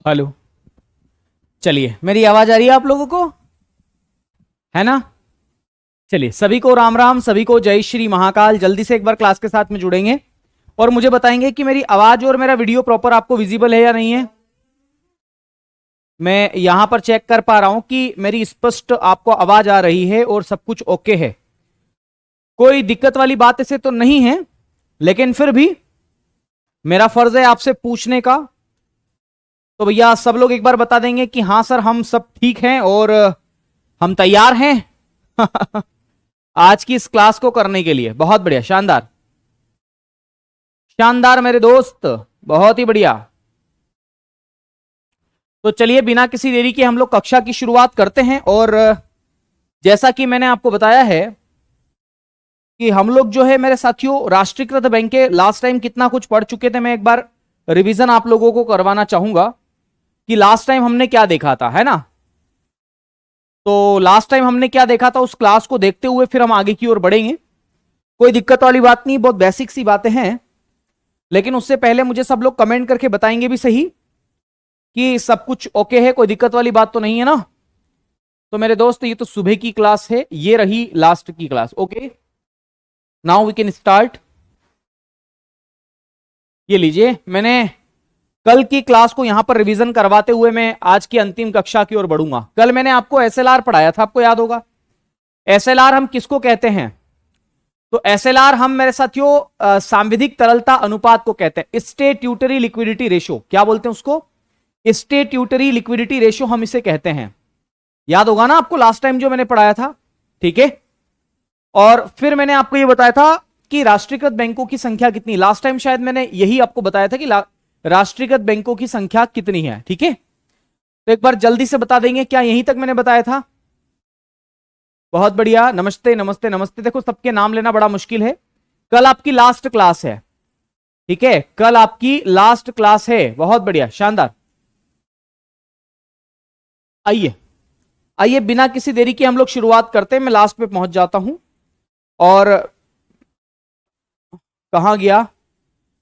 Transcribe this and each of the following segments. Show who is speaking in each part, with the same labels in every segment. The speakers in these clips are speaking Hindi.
Speaker 1: हेलो। चलिए, मेरी आवाज आ रही है आप लोगों को? है ना? चलिए, सभी को राम राम, सभी को जय श्री महाकाल। जल्दी से एक बार क्लास के साथ में जुड़ेंगे और मुझे बताएंगे कि मेरी आवाज और मेरा वीडियो प्रॉपर आपको विजिबल है या नहीं है। मैं यहां पर चेक कर पा रहा हूं कि मेरी स्पष्ट आपको आवाज आ रही है और सब कुछ ओके है। कोई दिक्कत वाली बात ऐसे तो नहीं है, लेकिन फिर भी मेरा फर्ज है आपसे पूछने का। तो भैया सब लोग एक बार बता देंगे कि हाँ सर, हम सब ठीक हैं और हम तैयार हैं आज की इस क्लास को करने के लिए। बहुत बढ़िया, शानदार शानदार मेरे दोस्त, बहुत ही बढ़िया। तो चलिए, बिना किसी देरी के हम लोग कक्षा की शुरुआत करते हैं। और जैसा कि मैंने आपको बताया है कि हम लोग जो है मेरे साथियों, राष्ट्रीयकृत बैंक के लास्ट टाइम कितना कुछ पढ़ चुके थे, मैं एक बार रिवीजन आप लोगों को करवाना चाहूंगा कि लास्ट टाइम हमने क्या देखा था, है ना? तो लास्ट टाइम हमने क्या देखा था, उस क्लास को देखते हुए फिर हम आगे की ओर बढ़ेंगे। कोई दिक्कत वाली बात नहीं, बहुत बेसिक सी बातें हैं। लेकिन उससे पहले मुझे सब लोग कमेंट करके बताएंगे भी सही कि सब कुछ ओके है, कोई दिक्कत वाली बात तो नहीं है ना? तो मेरे दोस्त, ये तो सुबह की क्लास है, ये रही लास्ट की class. Okay, now we can start. ये लीजिए, मैंने कल की क्लास को यहां पर रिवीजन करवाते हुए मैं आज की अंतिम कक्षा की ओर बढ़ूंगा। कल मैंने आपको एसएलआर पढ़ाया था, आपको याद होगा। एसएलआर हम किसको कहते हैं? तो एसएलआर हम मेरे साथियों सांविधिक तरलता अनुपात को कहते हैं, स्टेट्यूटरी लिक्विडिटी रेशियो। क्या बोलते हैं उसको? स्टेट्यूटरी लिक्विडिटी रेशियो हम इसे कहते हैं। याद होगा ना आपको लास्ट टाइम जो मैंने पढ़ाया था, ठीक है? और फिर मैंने आपको यह बताया था कि राष्ट्रीयकृत बैंकों की संख्या कितनी। लास्ट टाइम शायद मैंने यही आपको बताया था कि राष्ट्रीयकृत बैंकों की संख्या कितनी है, ठीक है? तो एक बार जल्दी से बता देंगे, क्या यहीं तक मैंने बताया था? बहुत बढ़िया, नमस्ते नमस्ते नमस्ते। देखो, सबके नाम लेना बड़ा मुश्किल है। कल आपकी लास्ट क्लास है, ठीक है? कल आपकी लास्ट क्लास है। बहुत बढ़िया, शानदार। आइए आइए, बिना किसी देरी के हम लोग शुरुआत करते हैं। मैं लास्ट पे पहुंच जाता हूं। और कहां गया?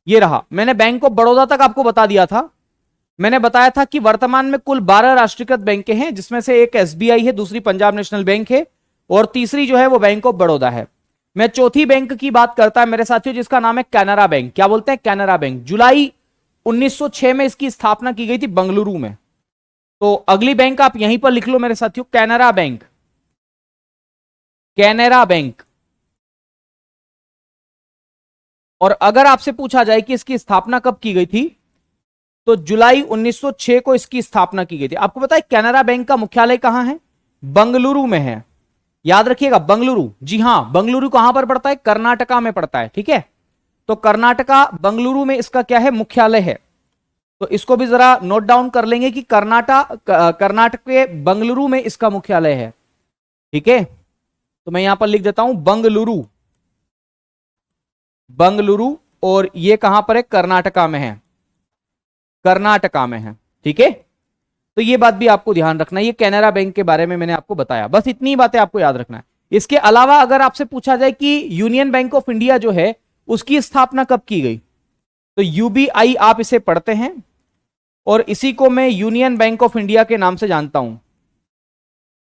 Speaker 1: ये रहा। मैंने बैंक ऑफ बड़ौदा तक आपको बता दिया था। मैंने बताया था कि वर्तमान में कुल 12 राष्ट्रीयकृत बैंकें हैं, जिसमें से एक एसबीआई है, दूसरी पंजाब नेशनल बैंक है और तीसरी जो है वो बैंक ऑफ बड़ौदा है। मैं चौथी बैंक की बात करता है मेरे साथियों, जिसका नाम है कैनरा बैंक। क्या बोलते हैं? कैनरा बैंक। जुलाई 1906 में इसकी स्थापना की गई थी बंगलुरु में। तो अगली बैंक आप यहीं पर लिख लो मेरे साथियों, कैनरा बैंक। कैनरा बैंक। और अगर आपसे पूछा जाए कि इसकी स्थापना कब की गई थी, तो जुलाई 1906 को इसकी स्थापना की गई थी। आपको पता है कैनरा बैंक का मुख्यालय कहां है? बंगलुरु में है। याद रखिएगा, बंगलुरु। जी हां, बंगलुरु कहां पर पड़ता है? कर्नाटका में पड़ता है, ठीक है? तो कर्नाटका बंगलुरु में इसका क्या है? मुख्यालय है। तो इसको भी जरा नोट डाउन कर लेंगे कि कर्नाटक के बंगलुरु में इसका मुख्यालय है, ठीक है? तो मैं यहां पर लिख देता हूं बंगलुरु। बंगलुरु। और ये कहां पर है? कर्नाटका में है। कर्नाटका में है, ठीक है? तो ये बात भी आपको ध्यान रखना है। ये कैनरा बैंक के बारे में मैंने आपको बताया, बस इतनी बातें आपको याद रखना है। इसके अलावा अगर आपसे पूछा जाए कि यूनियन बैंक ऑफ इंडिया जो है उसकी स्थापना कब की गई, तो यूबीआई आप इसे पढ़ते हैं और इसी को मैं यूनियन बैंक ऑफ इंडिया के नाम से जानता हूं।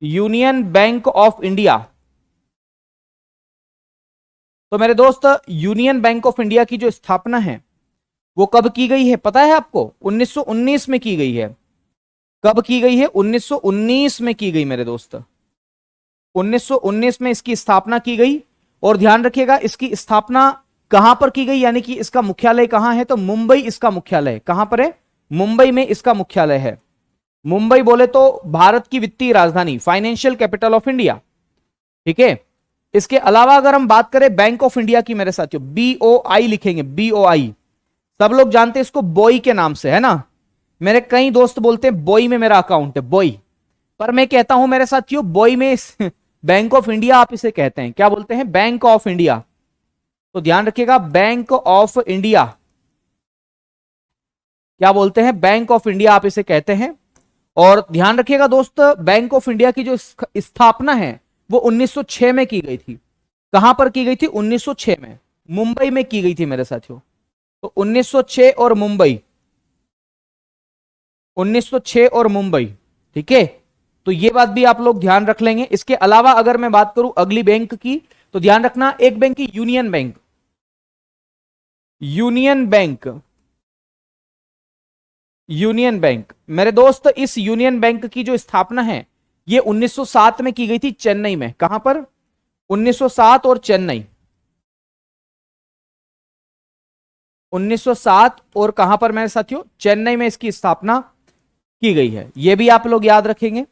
Speaker 1: Union bank of India. तो मेरे दोस्त, यूनियन बैंक ऑफ इंडिया की जो स्थापना है वो कब की गई है पता है आपको? 1919 में की गई है। कब की गई है? 1919 में की गई मेरे दोस्त। 1919 में इसकी स्थापना की गई। और ध्यान रखिएगा, इसकी स्थापना कहां पर की गई, यानी कि इसका मुख्यालय कहां है? तो मुंबई इसका मुख्यालय। कहां पर है? मुंबई में इसका मुख्यालय है। मुंबई बोले तो भारत की वित्तीय राजधानी, फाइनेंशियल कैपिटल ऑफ इंडिया, ठीक है? इसके अलावा अगर हम बात करें बैंक ऑफ इंडिया की मेरे साथियों, बीओआई लिखेंगे, बीओआई। सब लोग जानते हैं इसको बोई के नाम से, है ना? मेरे कई दोस्त बोलते हैं बोई में मेरा अकाउंट है, बोई। पर मैं कहता हूं मेरे साथियों, बोई में बैंक ऑफ इंडिया आप इसे कहते हैं। क्या बोलते हैं? Bank of India. तो ध्यान रखिएगा, बैंक ऑफ इंडिया। क्या बोलते हैं? बैंक ऑफ इंडिया आप इसे कहते हैं। और ध्यान रखिएगा दोस्त, बैंक ऑफ इंडिया की जो स्थापना है वो 1906 में की गई थी। कहां पर की गई थी? 1906 में मुंबई में की गई थी मेरे साथियों। तो 1906 और मुंबई, 1906 और मुंबई। ठीक है, तो ये बात भी आप लोग ध्यान रख लेंगे। इसके अलावा अगर मैं बात करूं अगली बैंक की, तो ध्यान रखना एक बैंक की union bank. Union bank, union bank मेरे दोस्त, इस यूनियन बैंक की जो स्थापना है ये 1907 में की गई थी चेन्नई में। कहां पर? 1907 और चेन्नई। 1907 और कहां पर मेरे साथियों? चेन्नई में इसकी स्थापना की गई है। यह भी आप लोग याद रखेंगे।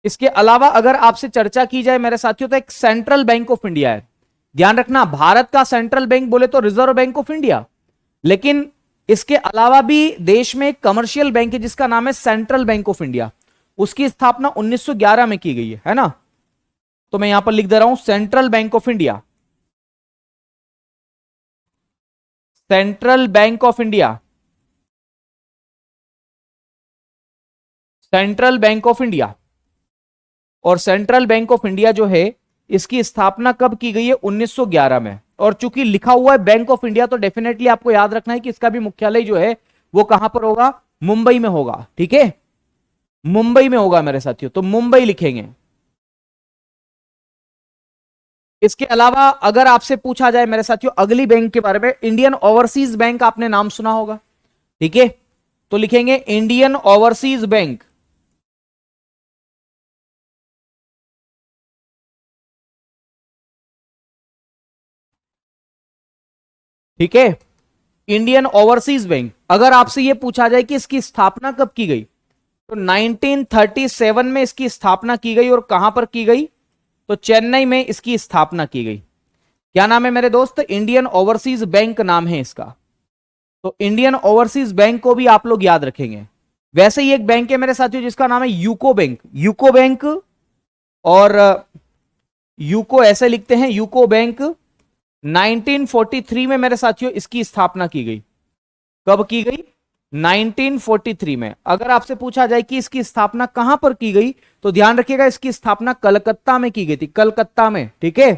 Speaker 1: इसके अलावा अगर आपसे चर्चा की जाए मेरे साथियों, तो एक सेंट्रल बैंक ऑफ इंडिया है। ध्यान रखना, भारत का सेंट्रल बैंक बोले तो रिजर्व बैंक ऑफ इंडिया, लेकिन इसके अलावा भी देश में एक कमर्शियल बैंक है जिसका नाम है सेंट्रल बैंक ऑफ इंडिया। उसकी स्थापना 1911 में की गई है ना? तो मैं यहां पर लिख दे रहा हूं central bank of India. Central bank of India, central bank of India. और सेंट्रल बैंक ऑफ इंडिया जो है इसकी स्थापना कब की गई है? 1911 में। और चूंकि लिखा हुआ है बैंक ऑफ इंडिया, तो डेफिनेटली आपको याद रखना है कि इसका भी मुख्यालय जो है वो कहां पर होगा? मुंबई में होगा। ठीक है, मुंबई में होगा मेरे साथियों, तो मुंबई लिखेंगे। इसके अलावा अगर आपसे पूछा जाए मेरे साथियों अगली बैंक के बारे में, इंडियन ओवरसीज बैंक आपने नाम सुना होगा। ठीक है, तो लिखेंगे इंडियन ओवरसीज बैंक। ठीक है, इंडियन ओवरसीज बैंक। अगर आपसे यह पूछा जाए कि इसकी स्थापना कब की गई, तो 1937 में इसकी स्थापना की गई। और कहां पर की गई? तो चेन्नई में इसकी स्थापना की गई। क्या नाम है मेरे दोस्त? इंडियन ओवरसीज बैंक नाम है इसका। तो इंडियन ओवरसीज बैंक को भी आप लोग याद रखेंगे। वैसे ही एक बैंक है मेरे साथियों जिसका नाम है यूको बैंक। यूको बैंक, और यूको ऐसे लिखते हैं, यूको बैंक। 1943 में मेरे साथियों इसकी स्थापना की गई। कब की गई? 1943 में। अगर आपसे पूछा जाए कि इसकी स्थापना कहां पर की गई, तो ध्यान रखिएगा इसकी स्थापना कलकत्ता में की गई थी, कलकत्ता में। ठीक है,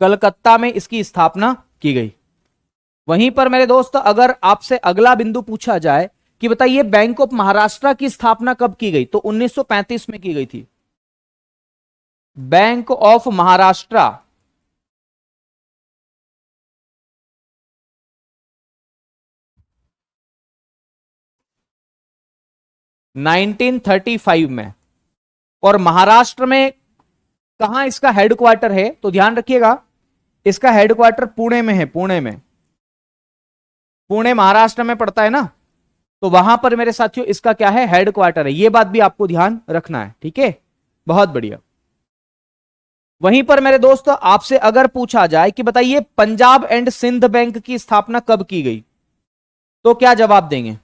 Speaker 1: कलकत्ता में इसकी स्थापना की गई। वहीं पर मेरे दोस्त अगर आपसे अगला बिंदु पूछा जाए कि बताइए बैंक ऑफ महाराष्ट्र की स्थापना कब की गई, तो 1935 में की गई थी। बैंक ऑफ महाराष्ट्र, नाइनटीन 1935 में। और महाराष्ट्र में कहां इसका हेडक्वार्टर है, तो ध्यान रखिएगा इसका हेडक्वार्टर पुणे में है। पुणे में, पुणे महाराष्ट्र में पड़ता है ना, तो वहां पर मेरे साथियों इसका क्या है? हेडक्वार्टर है। यह बात भी आपको ध्यान रखना है। ठीक है, बहुत बढ़िया। वहीं पर मेरे दोस्त आपसे अगर पूछा जाए कि बताइए पंजाब एंड सिंध बैंक की स्थापना कब की गई, तो क्या जवाब देंगे?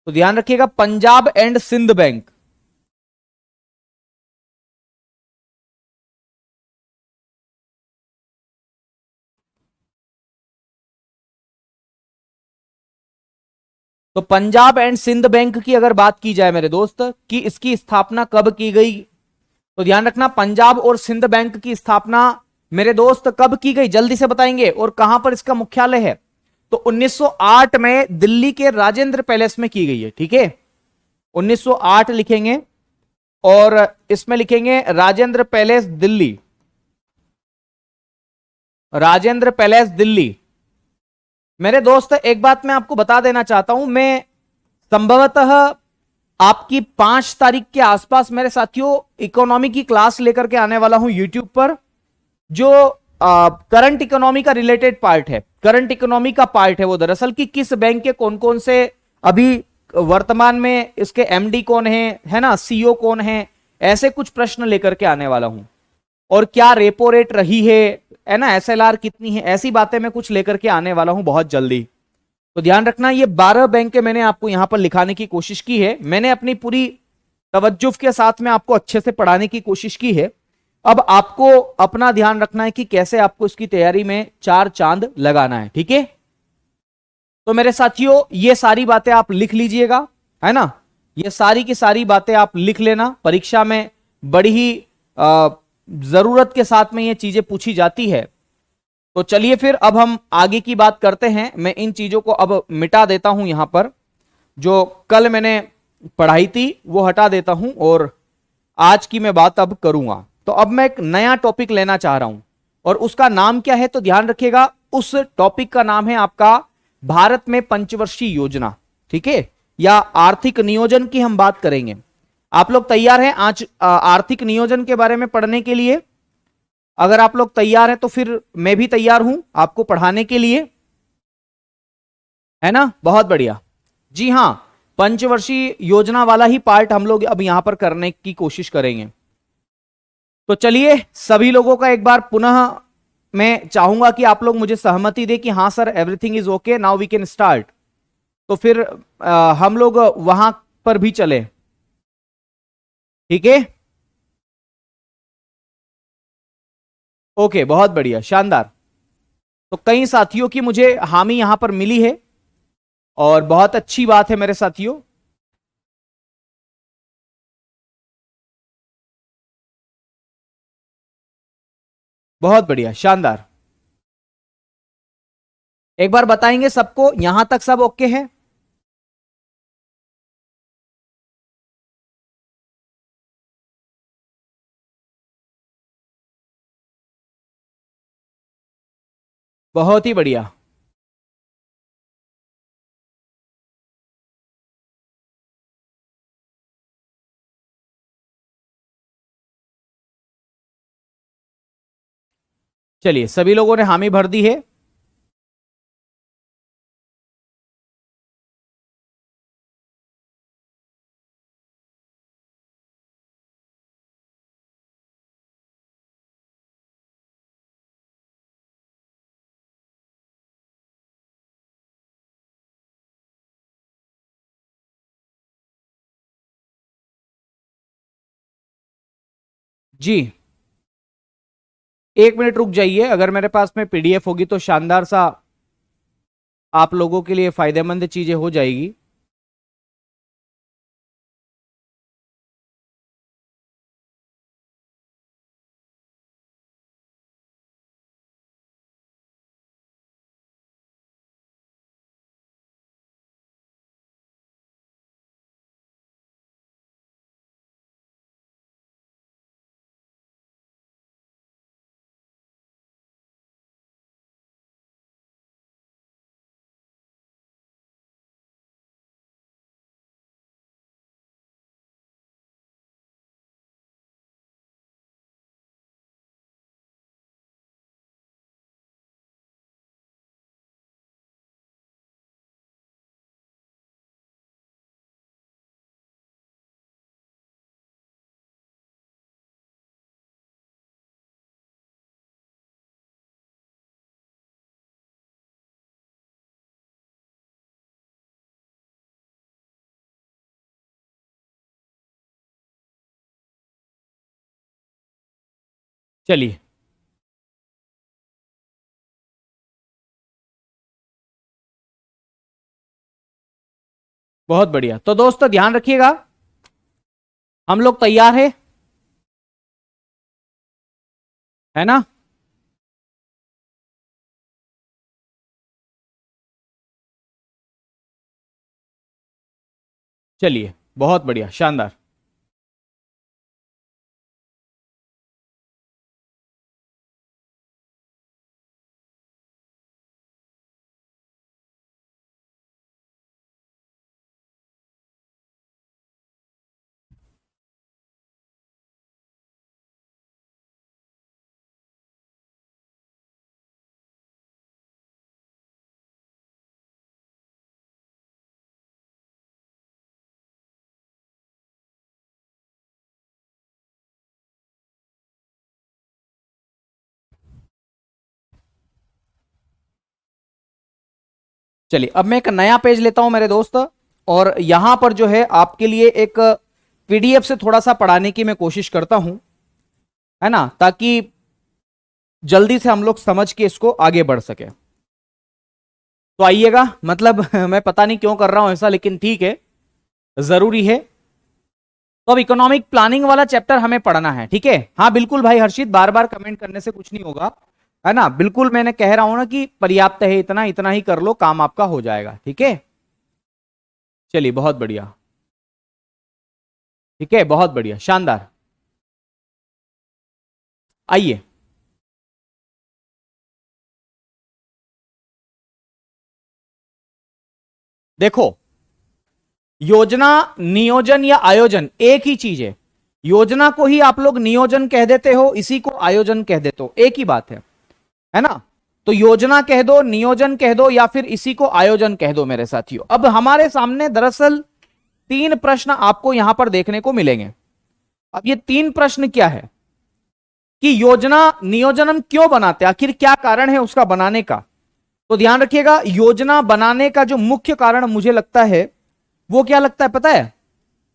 Speaker 1: तो ध्यान रखिएगा पंजाब एंड सिंध बैंक। तो पंजाब एंड सिंध बैंक की अगर बात की जाए मेरे दोस्त कि इसकी स्थापना कब की गई, तो ध्यान रखना पंजाब और सिंध बैंक की स्थापना मेरे दोस्त कब की गई, जल्दी से बताएंगे। और कहां पर इसका मुख्यालय है, तो 1908 में दिल्ली के राजेंद्र पैलेस में की गई है। ठीक है, 1908 लिखेंगे और इसमें लिखेंगे राजेंद्र पैलेस दिल्ली, राजेंद्र पैलेस दिल्ली। मेरे दोस्त एक बात मैं आपको बता देना चाहता हूं, मैं संभवतः आपकी 5 तारीख के आसपास मेरे साथियों इकोनॉमी की क्लास लेकर के आने वाला हूं यूट्यूब पर, जो करंट इकोनॉमी का रिलेटेड पार्ट है, करंट इकोनॉमी का पार्ट है वो दरअसल कि किस बैंक के कौन कौन से अभी वर्तमान में इसके एमडी कौन है ना, सीईओ कौन है, ऐसे कुछ प्रश्न लेकर के आने वाला हूं। और क्या रेपो रेट रही है ना, एसएलआर कितनी है, ऐसी बातें मैं कुछ लेकर के आने वाला हूं बहुत जल्दी। तो ध्यान रखना ये 12 बैंक मैंने आपको यहां पर लिखाने की कोशिश की है। मैंने अपनी पूरी तवज्जो के साथ में आपको अच्छे से पढ़ाने की कोशिश की है। अब आपको अपना ध्यान रखना है कि कैसे आपको इसकी तैयारी में 4 चांद लगाना है। ठीक है, तो मेरे साथियों ये सारी बातें आप लिख लीजिएगा, है ना, ये सारी की सारी बातें आप लिख लेना। परीक्षा में बड़ी ही जरूरत के साथ में ये चीजें पूछी जाती है। तो चलिए फिर अब हम आगे की बात करते हैं। मैं इन चीजों को अब मिटा देता हूं, यहां पर जो कल मैंने पढ़ाई थी वो हटा देता हूं और आज की मैं बात अब करूंगा। तो अब मैं एक नया टॉपिक लेना चाह रहा हूं और उसका नाम क्या है, तो ध्यान रखिएगा, उस टॉपिक का नाम है आपका भारत में पंचवर्षीय योजना। ठीक है, या आर्थिक नियोजन की हम बात करेंगे। आप लोग तैयार हैं आज आर्थिक नियोजन के बारे में पढ़ने के लिए? अगर आप लोग तैयार हैं तो फिर मैं भी तैयार हूं आपको पढ़ाने के लिए, है ना? बहुत बढ़िया। जी हां, पंचवर्षीय योजना वाला ही पार्ट हम लोग अब यहां पर करने की कोशिश करेंगे। तो चलिए सभी लोगों का एक बार पुनः मैं चाहूंगा कि आप लोग मुझे सहमति दे कि हाँ sir everything is okay, now we can start. तो फिर हम लोग वहां पर भी चले। ठीक है, ओके, बहुत बढ़िया, शानदार। तो कई साथियों की मुझे हामी यहां पर मिली है और बहुत अच्छी बात है मेरे साथियों। बहुत बढ़िया, शानदार। एक बार बताएंगे सबको यहां तक सब ओके है? बहुत ही बढ़िया। चलिए सभी लोगों ने हामी भर दी है। जी, एक मिनट रुक जाइए, अगर मेरे पास में पीडीएफ होगी तो शानदार सा आप लोगों के लिए फायदेमंद चीजें हो जाएगी। चलिए, बहुत बढ़िया। तो दोस्तों ध्यान रखिएगा, हम लोग तैयार है? है ना? चलिए, बहुत बढ़िया, शानदार। चलिए अब मैं एक नया पेज लेता हूं मेरे दोस्त, और यहां पर जो है आपके लिए एक पीडीएफ से थोड़ा सा पढ़ाने की मैं कोशिश करता हूं, है ना, ताकि जल्दी से हम लोग समझ के इसको आगे बढ़ सके। तो आइएगा, मतलब मैं पता नहीं क्यों कर रहा हूं ऐसा, लेकिन ठीक है, जरूरी है। तो अब इकोनॉमिक प्लानिंग वाला चैप्टर हमें पढ़ना है, ठीक है? हाँ बिल्कुल भाई हर्षित, बार बार कमेंट करने से कुछ नहीं होगा। है ना। बिल्कुल मैंने कह रहा हूं ना कि पर्याप्त है, इतना इतना ही कर लो, काम आपका हो जाएगा। ठीक है, चलिए बहुत बढ़िया। ठीक है, बहुत बढ़िया, शानदार। आइए, देखो, योजना, नियोजन या आयोजन एक ही चीज है। योजना को ही आप लोग नियोजन कह देते हो, इसी को आयोजन कह देते हो, एक ही बात है ना। तो योजना कह दो, नियोजन कह दो, या फिर इसी को आयोजन कह दो मेरे साथियों। अब हमारे सामने दरअसल 3 प्रश्न आपको यहां पर देखने को मिलेंगे। अब ये 3 प्रश्न क्या है कि योजना नियोजन हम क्यों बनाते हैं, आखिर क्या कारण है उसका बनाने का। तो ध्यान रखिएगा, योजना बनाने का जो मुख्य कारण मुझे लगता है वो क्या लगता है पता है।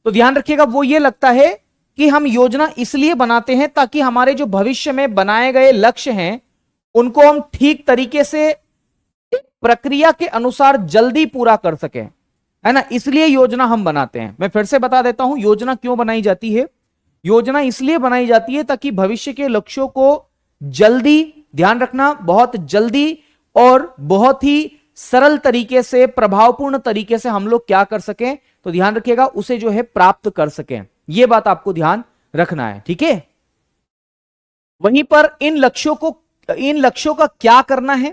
Speaker 1: तो ध्यान रखिएगा, वो ये लगता है कि हम योजना इसलिए बनाते हैं ताकि हमारे जो भविष्य में बनाए गए लक्ष्य हैं उनको हम ठीक तरीके से एक प्रक्रिया के अनुसार जल्दी पूरा कर सकें, है ना। इसलिए योजना हम बनाते हैं। मैं फिर से बता देता हूं योजना क्यों बनाई जाती है। योजना इसलिए बनाई जाती है ताकि भविष्य के लक्ष्यों को जल्दी, ध्यान रखना, बहुत जल्दी और बहुत ही सरल तरीके से, प्रभावपूर्ण तरीके से हम लोग क्या कर सकें, तो ध्यान रखिएगा उसे जो है प्राप्त कर सकें। यह बात आपको ध्यान रखना है। ठीक है, वहीं पर इन लक्ष्यों का क्या करना है,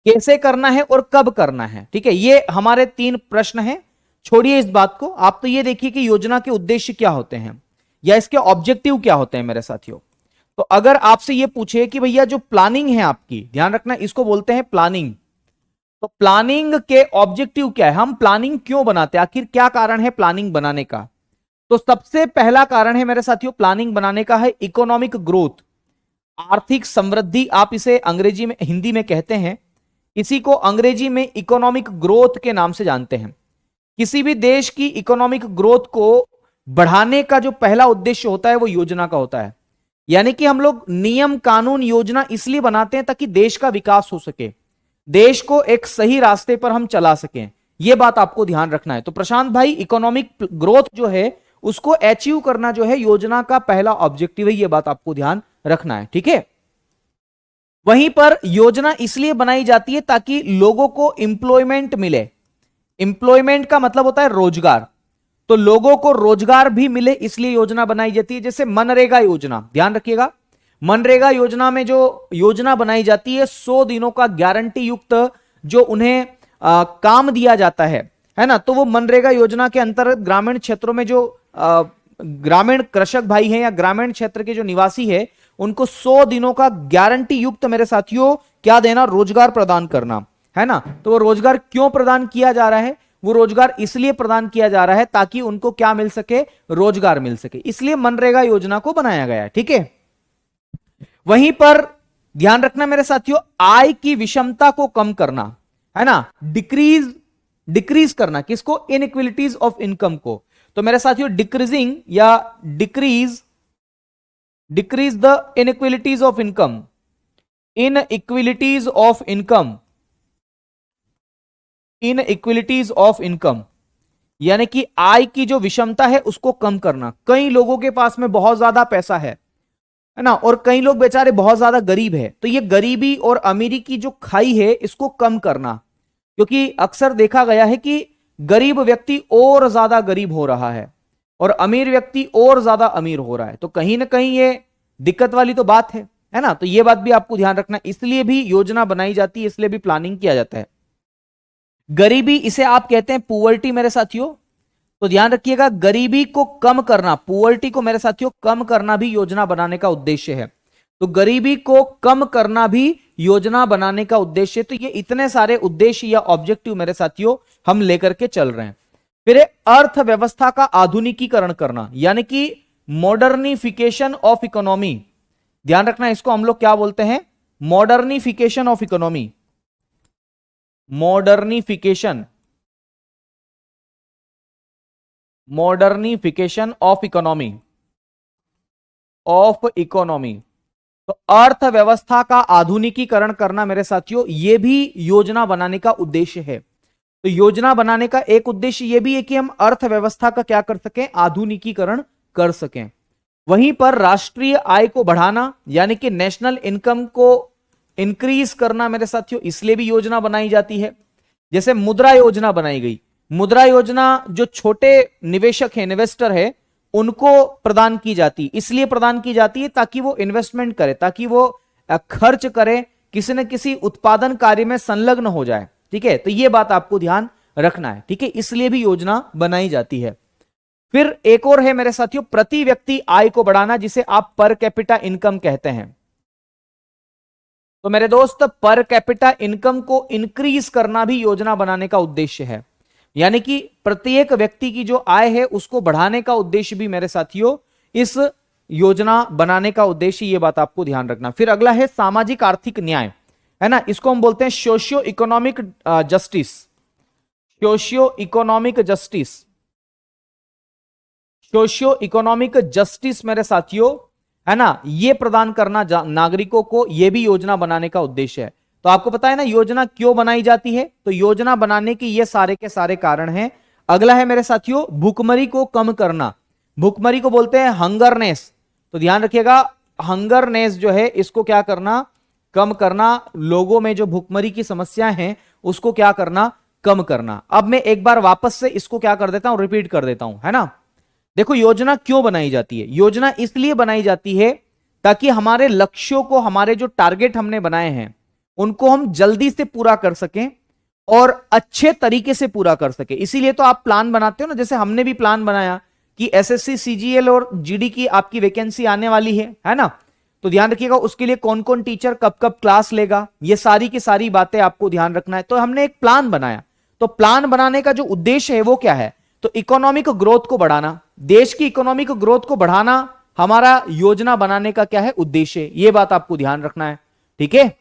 Speaker 1: कैसे करना है और कब करना है। ठीक है, ये हमारे 3 प्रश्न हैं। छोड़िए इस बात को, आप तो ये देखिए कि योजना के उद्देश्य क्या होते हैं या इसके ऑब्जेक्टिव क्या होते हैं मेरे साथियों। तो अगर आपसे ये पूछे कि भैया जो प्लानिंग है आपकी, ध्यान रखना इसको बोलते हैं प्लानिंग। तो प्लानिंग के ऑब्जेक्टिव क्या है, हम प्लानिंग क्यों बनाते हैं, आखिर क्या कारण है प्लानिंग बनाने का। तो सबसे पहला कारण है मेरे साथियों प्लानिंग बनाने का है इकोनॉमिक ग्रोथ, आर्थिक समृद्धि। आप इसे अंग्रेजी में, हिंदी में कहते हैं, इसी को अंग्रेजी में इकोनॉमिक ग्रोथ के नाम से जानते हैं। किसी भी देश की इकोनॉमिक ग्रोथ को बढ़ाने का जो पहला उद्देश्य होता है वो योजना का होता है। यानी कि हम लोग नियम कानून योजना इसलिए बनाते हैं ताकि देश का विकास हो सके, देश को एक सही रास्ते पर हम चला सकें। यह बात आपको ध्यान रखना है। तो प्रशांत भाई, इकोनॉमिक ग्रोथ जो है उसको अचीव करना जो है योजना का पहला ऑब्जेक्टिव है, यह बात आपको ध्यान रखना है। ठीक है, वहीं पर योजना इसलिए बनाई जाती है ताकि लोगों को इंप्लॉयमेंट मिले। इंप्लॉयमेंट का मतलब होता है रोजगार, तो लोगों को रोजगार भी मिले इसलिए योजना बनाई जाती है। जैसे मनरेगा योजना, ध्यान रखिएगा, मनरेगा योजना में जो योजना बनाई जाती है 100 दिनों का गारंटी युक्त जो उन्हें काम दिया जाता है ना। तो वो मनरेगा योजना के अंतर्गत ग्रामीण क्षेत्रों में जो ग्रामीण कृषक भाई हैं या ग्रामीण क्षेत्र के जो निवासी है उनको 100 दिनों का गारंटी युक्त मेरे साथियों क्या देना, रोजगार प्रदान करना, है ना। तो वो रोजगार क्यों प्रदान किया जा रहा है, वो रोजगार इसलिए प्रदान किया जा रहा है ताकि उनको क्या मिल सके, रोजगार मिल सके, इसलिए मनरेगा योजना को बनाया गया है। ठीक है, वहीं पर ध्यान रखना मेरे साथियों, आय की विषमता को कम करना, है ना, डिक्रीज करना, किसको, इनइक्विलिटीज ऑफ इनकम को। तो मेरे साथियों डिक्रीजिंग या decrease the inequalities of income, inequalities of income यानी कि आय की जो विषमता है उसको कम करना। कई लोगों के पास में बहुत ज्यादा पैसा है ना, और कई लोग बेचारे बहुत ज्यादा गरीब है। तो ये गरीबी और अमीरी की जो खाई है इसको कम करना, क्योंकि अक्सर देखा गया है कि गरीब व्यक्ति और ज्यादा गरीब हो रहा है और अमीर व्यक्ति और ज्यादा अमीर हो रहा है। तो कहीं ना कहीं ये दिक्कत वाली तो बात है ना। तो ये बात भी आपको ध्यान रखना, इसलिए भी योजना बनाई जाती है, इसलिए भी प्लानिंग किया जाता है। गरीबी, इसे आप कहते हैं पुअर्टी मेरे साथियों। तो ध्यान रखिएगा, गरीबी को कम करना, पुअर्टी को मेरे साथियों कम करना भी योजना बनाने का उद्देश्य है। तो गरीबी को कम करना भी योजना बनाने का उद्देश्य है। तो ये इतने सारे उद्देश्य या ऑब्जेक्टिव मेरे साथियों हम लेकर के चल रहे हैं। फिर अर्थव्यवस्था का आधुनिकीकरण करना, यानी कि मॉडर्निफिकेशन ऑफ इकोनॉमी। ध्यान रखना, इसको हम लोग क्या बोलते हैं, modernification of economy. Modernification of economy. तो अर्थव्यवस्था का आधुनिकीकरण करना मेरे साथियों, यह भी योजना बनाने का उद्देश्य है। तो योजना बनाने का एक उद्देश्य यह भी है कि हम अर्थव्यवस्था का क्या कर सकें, आधुनिकीकरण कर सकें। वहीं पर राष्ट्रीय आय को बढ़ाना, यानी कि नेशनल इनकम को इंक्रीज करना मेरे साथियों, इसलिए भी योजना बनाई जाती है। जैसे मुद्रा योजना बनाई गई, मुद्रा योजना जो छोटे निवेशक है, इन्वेस्टर है, उनको प्रदान की जाती, इसलिए प्रदान की जाती है ताकि वो इन्वेस्टमेंट करे, ताकि वो खर्च करे, किसी न किसी उत्पादन कार्य में संलग्न हो जाए। ठीक है, तो ये बात आपको ध्यान रखना है। ठीक है, इसलिए भी योजना बनाई जाती है। फिर एक और है मेरे साथियों, प्रति व्यक्ति आय को बढ़ाना, जिसे आप पर कैपिटा इनकम कहते हैं। तो मेरे दोस्त, पर कैपिटा इनकम को इंक्रीज करना भी योजना बनाने का उद्देश्य है, यानी कि प्रत्येक व्यक्ति की जो आय है उसको बढ़ाने का उद्देश्य भी मेरे साथियों इस योजना बनाने का उद्देश्य, ये बात आपको ध्यान रखना। फिर अगला है सामाजिक आर्थिक न्याय, है ना, इसको हम बोलते हैं socio economic justice. Socio economic justice, socio economic justice मेरे साथियों, है ना, ये प्रदान करना नागरिकों को, ये भी योजना बनाने का उद्देश्य है। तो आपको पता है ना योजना क्यों बनाई जाती है, तो योजना बनाने की ये सारे के सारे कारण हैं। अगला है मेरे साथियों भूखमरी को कम करना, भूखमरी को बोलते हैं हंगरनेस। तो ध्यान रखिएगा, हंगरनेस जो है इसको क्या करना, कम करना, लोगों में जो भूखमरी की समस्याएं हैं उसको क्या करना, कम करना। अब मैं एक बार वापस से इसको क्या कर देता हूं, रिपीट कर देता हूं, है ना। देखो योजना क्यों बनाई जाती है, योजना इसलिए बनाई जाती है ताकि हमारे लक्ष्यों को, हमारे जो टारगेट हमने बनाए हैं उनको हम जल्दी से पूरा कर सकें और अच्छे तरीके से पूरा कर सके। इसीलिए तो आप प्लान बनाते हो ना, जैसे हमने भी प्लान बनाया कि एसएससी सीजीएल और जीडी की आपकी वैकेंसी आने वाली है ना, तो ध्यान रखिएगा उसके लिए कौन कौन टीचर कब कब क्लास लेगा, ये सारी की सारी बातें आपको ध्यान रखना है। तो हमने एक प्लान बनाया, तो प्लान बनाने का जो उद्देश्य है वो क्या है, तो इकोनॉमिक ग्रोथ को बढ़ाना, देश की इकोनॉमिक ग्रोथ को बढ़ाना हमारा योजना बनाने का क्या है, उद्देश्य। ये बात आपको ध्यान रखना है। ठीक है,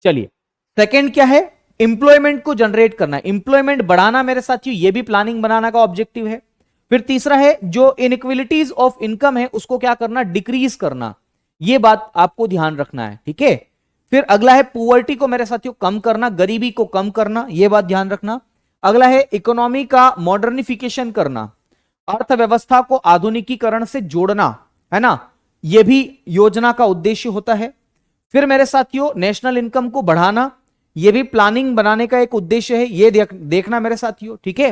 Speaker 1: चलिए सेकंड क्या है, इंप्लॉयमेंट को जनरेट करना, इंप्लॉयमेंट बढ़ाना मेरे साथियों, ये भी प्लानिंग बनाना का ऑब्जेक्टिव है। फिर तीसरा है जो इनइक्वालिटीज ऑफ इनकम है उसको क्या करना, डिक्रीज करना, ये बात आपको ध्यान रखना है। ठीक है, फिर अगला है पुअर्टी को मेरे साथियों कम करना, गरीबी को कम करना, ये बात ध्यान रखना। अगला है इकोनॉमी का मॉडर्निफिकेशन करना, अर्थव्यवस्था को आधुनिकीकरण से जोड़ना, है ना, यह भी योजना का उद्देश्य होता है। फिर मेरे साथियों नेशनल इनकम को बढ़ाना, यह भी प्लानिंग बनाने का एक उद्देश्य है, यह देखना मेरे साथियों। ठीक है,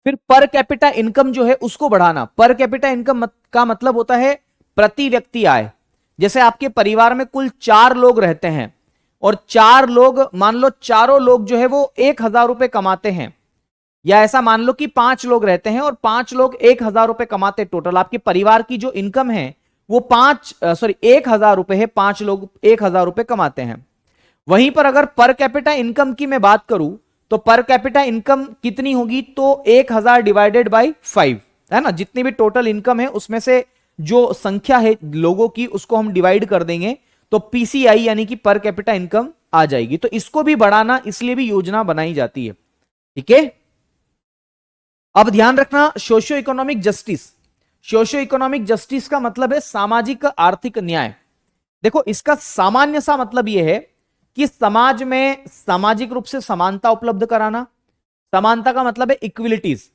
Speaker 1: फिर पर कैपिटा इनकम जो है उसको बढ़ाना, पर कैपिटा इनकम का मतलब होता है प्रति व्यक्ति आय। जैसे आपके परिवार में कुल 4 लोग रहते हैं और 4 लोग, मान लो चारों लोग जो है वो 1,000 रुपए कमाते हैं, या ऐसा मान लो कि 5 लोग रहते हैं और 5 लोग 1,000 रुपए कमाते, टोटल आपके परिवार की जो इनकम है वो 1,000 रुपए है, 5 लोग 1,000 रुपए कमाते हैं। वहीं पर अगर पर कैपिटा इनकम की मैं बात करूं तो पर कैपिटा इनकम कितनी होगी, तो 1,000 डिवाइडेड बाई 5, है ना, जितनी भी टोटल इनकम है उसमें से जो संख्या है लोगों की उसको हम डिवाइड कर देंगे तो पीसीआई यानी कि पर कैपिटा इनकम आ जाएगी। तो इसको भी बढ़ाना, इसलिए भी योजना बनाई जाती है। ठीक है, अब ध्यान रखना socio economic justice, socio economic justice का मतलब है सामाजिक आर्थिक न्याय। देखो इसका सामान्य सा मतलब यह है कि समाज में सामाजिक रूप से समानता उपलब्ध कराना, समानता का मतलब है इक्विलिटीज।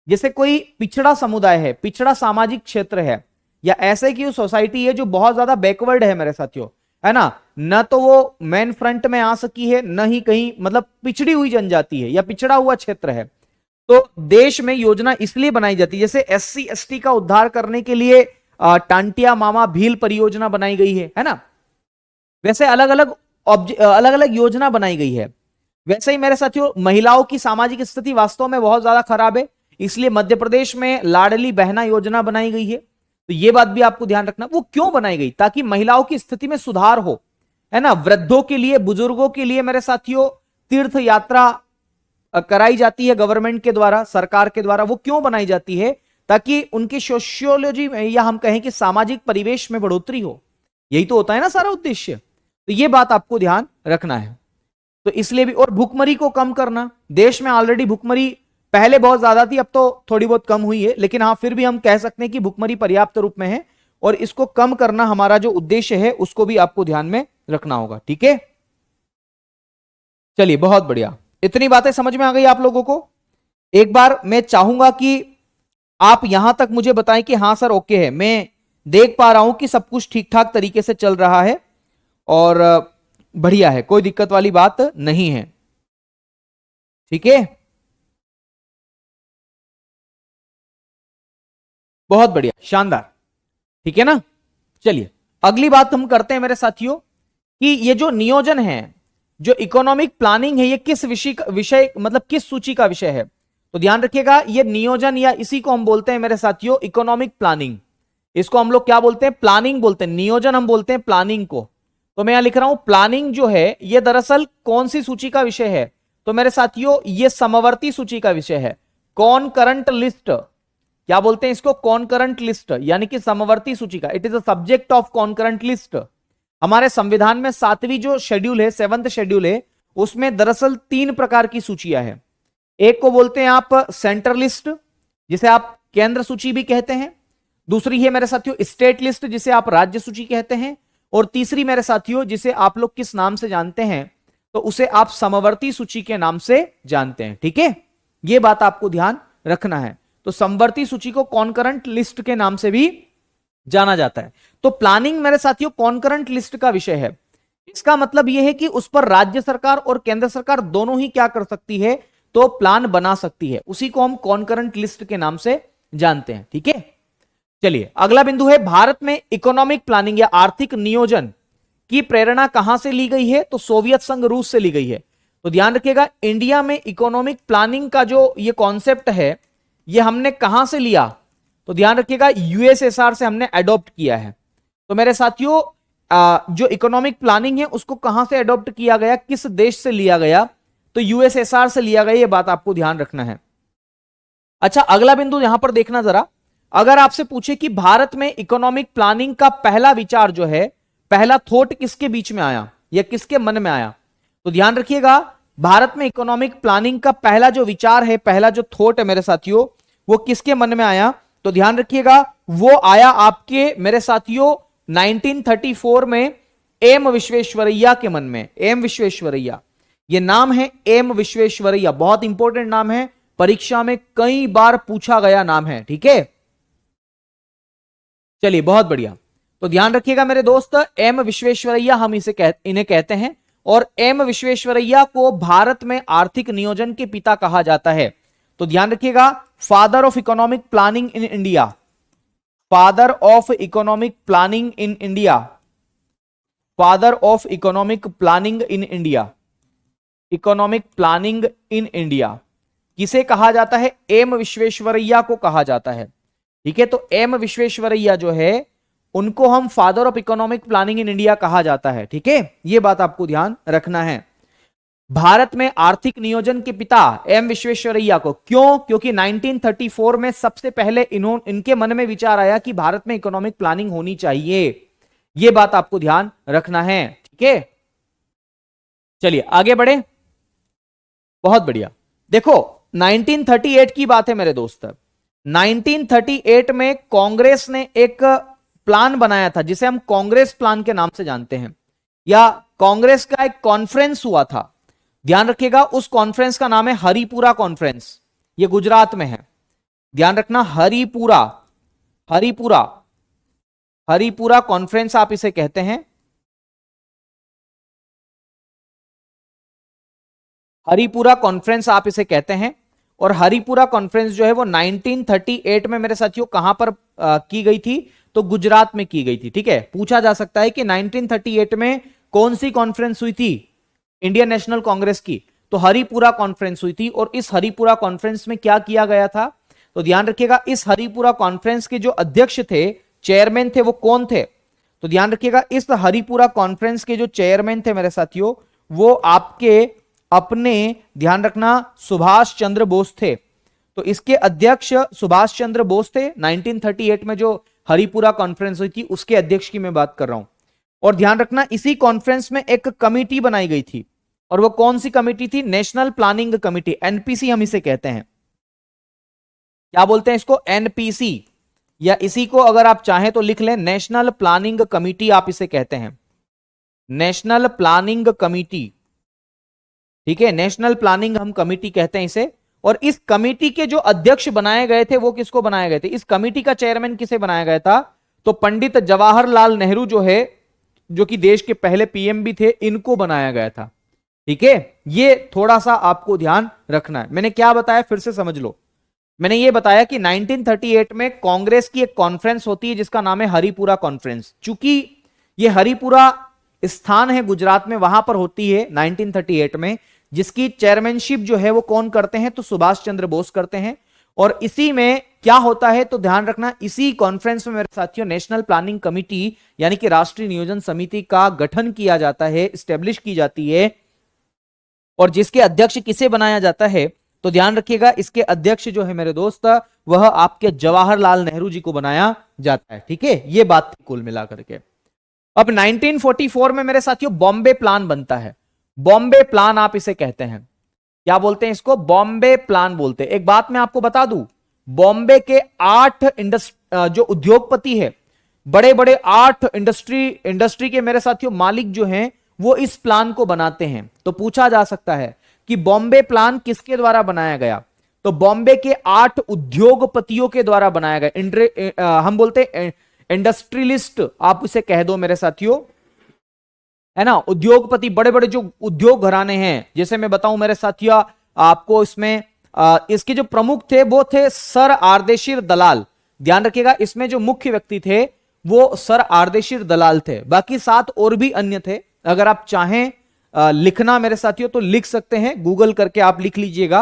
Speaker 1: जैसे कोई पिछड़ा समुदाय है, पिछड़ा सामाजिक क्षेत्र है, या ऐसे की सोसाइटी है जो बहुत ज्यादा बैकवर्ड है मेरे साथियों, है ना, न तो वो मेन फ्रंट में आ सकी है, न ही कहीं मतलब पिछड़ी हुई जनजाति है या पिछड़ा हुआ क्षेत्र है, तो देश में योजना इसलिए बनाई जाती है। जैसे एससी एसटी का उद्धार करने के लिए टांटिया मामा भील परियोजना बनाई गई है ना, वैसे अलग अलग योजना बनाई गई है। वैसे ही मेरे साथियों महिलाओं की सामाजिक स्थिति वास्तव में बहुत ज्यादा खराब है, इसलिए मध्य प्रदेश में लाडली बहना योजना बनाई गई है। तो ये बात भी आपको ध्यान रखना, वो क्यों बनाई गई, ताकि महिलाओं की स्थिति में सुधार हो, है ना। वृद्धों के लिए, बुजुर्गों के लिए मेरे साथियों तीर्थ यात्रा कराई जाती है गवर्नमेंट के द्वारा, सरकार के द्वारा। वो क्यों बनाई जाती है, ताकि उनकी सोशियोलॉजी में या हम कहें कि सामाजिक परिवेश में बढ़ोतरी हो, यही तो होता है ना सारा उद्देश्य। तो ये बात आपको ध्यान रखना है। तो इसलिए भी, और भुखमरी को कम करना, देश में ऑलरेडी भुखमरी पहले बहुत ज्यादा थी, अब तो थोड़ी बहुत कम हुई है, लेकिन हाँ फिर भी हम कह सकते हैं कि भुखमरी पर्याप्त रूप में है, और इसको कम करना हमारा जो उद्देश्य है उसको भी आपको ध्यान में रखना होगा। ठीक है, चलिए बहुत बढ़िया, इतनी बातें समझ में आ गई आप लोगों को। एक बार मैं चाहूंगा कि आप यहां तक मुझे बताएं कि हाँ सर ओके है, मैं देख पा रहा हूं कि सब कुछ ठीक ठाक तरीके से चल रहा है, और बढ़िया है, कोई दिक्कत वाली बात नहीं है। ठीक है, बहुत बढ़िया, शानदार। ठीक है ना। चलिए अगली बात हम करते हैं मेरे साथियों कि ये जो नियोजन है, जो इकोनॉमिक प्लानिंग है, ये किस विषय मतलब किस सूची का विषय है। तो ध्यान रखिएगा, ये नियोजन या इसी को हम बोलते हैं मेरे साथियों इकोनॉमिक प्लानिंग। इसको हम लोग क्या बोलते हैं, प्लानिंग बोलते हैं। नियोजन हम बोलते हैं प्लानिंग को। तो मैं यहां लिख रहा हूं प्लानिंग जो है ये दरअसल कौन सी सूची का विषय है। तो मेरे साथियों ये समवर्ती सूची का विषय है। कॉनकरंट लिस्ट, क्या बोलते हैं इसको, कॉनकरंट लिस्ट, यानी कि समवर्ती सूची का। It is a subject of concurrent list. हमारे संविधान में 7वीं जो शेड्यूल है, 7th शेड्यूल है, उसमें दरअसल 3 प्रकार की सूचियां हैं। एक को बोलते हैं आप सेंट्रल लिस्ट, जिसे आप केंद्र सूची भी कहते हैं। दूसरी है मेरे साथियों स्टेट लिस्ट, जिसे आप राज्य सूची कहते हैं। और तीसरी मेरे साथियों जिसे आप लोग किस नाम से जानते हैं, तो उसे आप समवर्ती सूची के नाम से जानते हैं। ठीक है, यह बात आपको ध्यान रखना है। तो समवर्ती सूची को कॉनकरंट लिस्ट के नाम से भी जाना जाता है। तो प्लानिंग मेरे साथियों कॉनकरंट लिस्ट का विषय है। इसका मतलब यह है कि उस पर राज्य सरकार और केंद्र सरकार दोनों ही क्या कर सकती है, तो प्लान बना सकती है। उसी को हम कॉनकरंट लिस्ट के नाम से जानते हैं। ठीक है, चलिए अगला बिंदु है भारत में इकोनॉमिक प्लानिंग या आर्थिक नियोजन की प्रेरणा कहां से ली गई है। तो सोवियत संघ रूस से ली गई है। तो ध्यान रखिएगा, इंडिया में इकोनॉमिक प्लानिंग का जो ये कॉन्सेप्ट है, ये हमने कहां से लिया। तो ध्यान रखिएगा यूएसएसआर से हमने अडॉप्ट किया है। तो मेरे साथियों जो इकोनॉमिक प्लानिंग है उसको कहां से अडॉप्ट किया गया, किस देश से लिया गया, तो यूएसएसआर से लिया गया। ये बात आपको ध्यान रखना है। अच्छा अगला बिंदु यहां पर देखना जरा, अगर आपसे पूछे कि भारत में इकोनॉमिक प्लानिंग का पहला विचार जो है, पहला थॉट किसके बीच में आया या किसके मन में आया, तो ध्यान रखिएगा भारत में इकोनॉमिक प्लानिंग का पहला जो विचार है, पहला जो थॉट है मेरे साथियों, वो किसके मन में आया। तो ध्यान रखिएगा वो आया आपके मेरे साथियों 1934 में एम विश्वेश्वरैया के मन में। एम विश्वेश्वरैया, ये नाम है एम विश्वेश्वरैया, बहुत इंपॉर्टेंट नाम है, परीक्षा में कई बार पूछा गया नाम है। ठीक है, चलिए बहुत बढ़िया। तो ध्यान रखिएगा मेरे दोस्त, एम विश्वेश्वरैया हम इन्हें कहते हैं। और एम विश्वेश्वरैया को भारत में आर्थिक नियोजन के पिता कहा जाता है। तो ध्यान रखिएगा father of economic planning in India, father of economic planning in India, father of economic planning in India, economic planning in India किसे कहा जाता है, एम विश्वेश्वरैया को कहा जाता है। ठीक है, तो एम विश्वेश्वरैया जो है उनको हम father of economic planning in India कहा जाता है। ठीक है, यह बात आपको ध्यान रखना है। भारत में आर्थिक नियोजन के पिता एम विश्वेश्वरैया को, क्यों, क्योंकि 1934 में सबसे पहले इनके मन में विचार आया कि भारत में इकोनॉमिक प्लानिंग होनी चाहिए। यह बात आपको ध्यान रखना है। ठीक है, चलिए आगे बढ़े। बहुत बढ़िया, देखो 1938 की बात है मेरे दोस्त। 1938 में कांग्रेस ने एक प्लान बनाया था जिसे हम कांग्रेस प्लान के नाम से जानते हैं, या कांग्रेस का एक कॉन्फ्रेंस हुआ था। ध्यान रखिएगा उस कॉन्फ्रेंस का नाम है हरिपुरा कॉन्फ्रेंस, ये गुजरात में है। ध्यान रखना हरिपुरा, हरिपुरा, हरिपुरा कॉन्फ्रेंस आप इसे कहते हैं। हरिपुरा कॉन्फ्रेंस आप इसे कहते हैं। और हरिपुरा कॉन्फ्रेंस जो है वो 1938 में मेरे साथियों कहां पर की गई थी, तो गुजरात में की गई थी। ठीक है, पूछा जा सकता है कि 1938 में कौन सी कॉन्फ्रेंस हुई थी, इंडियन नेशनल कांग्रेस की, तो हरिपुरा कॉन्फ्रेंस हुई थी। और इस हरिपुरा कॉन्फ्रेंस में क्या किया गया था, तो ध्यान रखिएगा इस हरिपुरा कॉन्फ्रेंस के जो अध्यक्ष थे, चेयरमैन थे, वो कौन थे, तो ध्यान रखिएगा इस हरिपुरा कॉन्फ्रेंस के जो चेयरमैन थे मेरे साथियों, वो आपके अपने ध्यान रखना सुभाष चंद्र बोस थे। तो इसके अध्यक्ष सुभाष चंद्र बोस थे। 1938 में जो हरिपुरा कॉन्फ्रेंस हुई थी उसके अध्यक्ष की मैं बात कर रहा हूं। और ध्यान रखना इसी कॉन्फ्रेंस में एक कमिटी बनाई गई थी, और वो कौन सी कमिटी थी, नेशनल प्लानिंग कमिटी, एनपीसी हम इसे कहते हैं। क्या बोलते हैं इसको, एनपीसी, या इसी को अगर आप चाहें तो लिख लें नेशनल प्लानिंग कमिटी, आप इसे कहते हैं नेशनल प्लानिंग कमिटी। ठीक है, नेशनल प्लानिंग हम कमिटी कहते हैं इसे। और इस कमिटी के जो अध्यक्ष बनाए गए थे वो किसको बनाए गए थे, इस कमिटी का चेयरमैन किसे बनाया गया था, तो पंडित जवाहरलाल नेहरू जो है जो कि देश के पहले पीएम भी थे, इनको बनाया गया था। ठीक है, ये थोड़ा सा आपको ध्यान रखना है। मैंने क्या बताया फिर से समझ लो। मैंने ये बताया कि 1938 में कांग्रेस की एक कॉन्फ्रेंस होती है जिसका नाम है हरिपुरा कॉन्फ्रेंस। चूंकि ये हरिपुरा स्थान है गुजरात में, वहां पर होती है 1938 में, जिसकी चेयरमैनशिप जो है वो कौन करते हैं, तो सुभाष चंद्र बोस करते हैं। और इसी में क्या होता है, तो ध्यान रखना, इसी कॉन्फ्रेंस में मेरे साथियों नेशनल प्लानिंग कमिटी यानी कि राष्ट्रीय नियोजन समिति का गठन किया जाता है, स्टेब्लिश की जाती है। और जिसके अध्यक्ष किसे बनाया जाता है, तो ध्यान रखिएगा, इसके अध्यक्ष जो है मेरे दोस्त, वह आपके जवाहरलाल नेहरू जी को बनाया जाता है। ठीक है, यह बात थी कुल मिलाकर के। अब 1944 में मेरे साथियों बॉम्बे प्लान बनता है। बॉम्बे प्लान आप इसे कहते हैं, क्या बोलते हैं इसको, बॉम्बे प्लान बोलते हैं। एक बात मैं आपको बता दूं, बॉम्बे के 8 जो उद्योगपति है, बड़े बड़े 8 इंडस्ट्री के मेरे साथियों मालिक जो हैं, वो इस प्लान को बनाते हैं। तो पूछा जा सकता है कि बॉम्बे प्लान किसके द्वारा बनाया गया, तो बॉम्बे के 8 उद्योगपतियों के द्वारा बनाया गया। हम बोलते हैं इंडस्ट्रियलिस्ट, आप उसे कह दो मेरे साथियों, है ना। उद्योगपति, बड़े बड़े जो उद्योग घराने हैं, जैसे मैं बताऊं मेरे साथियों आपको, इसमें इसके जो प्रमुख थे वो थे सर आर्देशिर दलाल। ध्यान रखिएगा, इसमें जो मुख्य व्यक्ति थे वो सर आर्देशिर दलाल थे। बाकी 7 और भी अन्य थे। अगर आप चाहें लिखना मेरे साथियों तो लिख सकते हैं, गूगल करके आप लिख लीजिएगा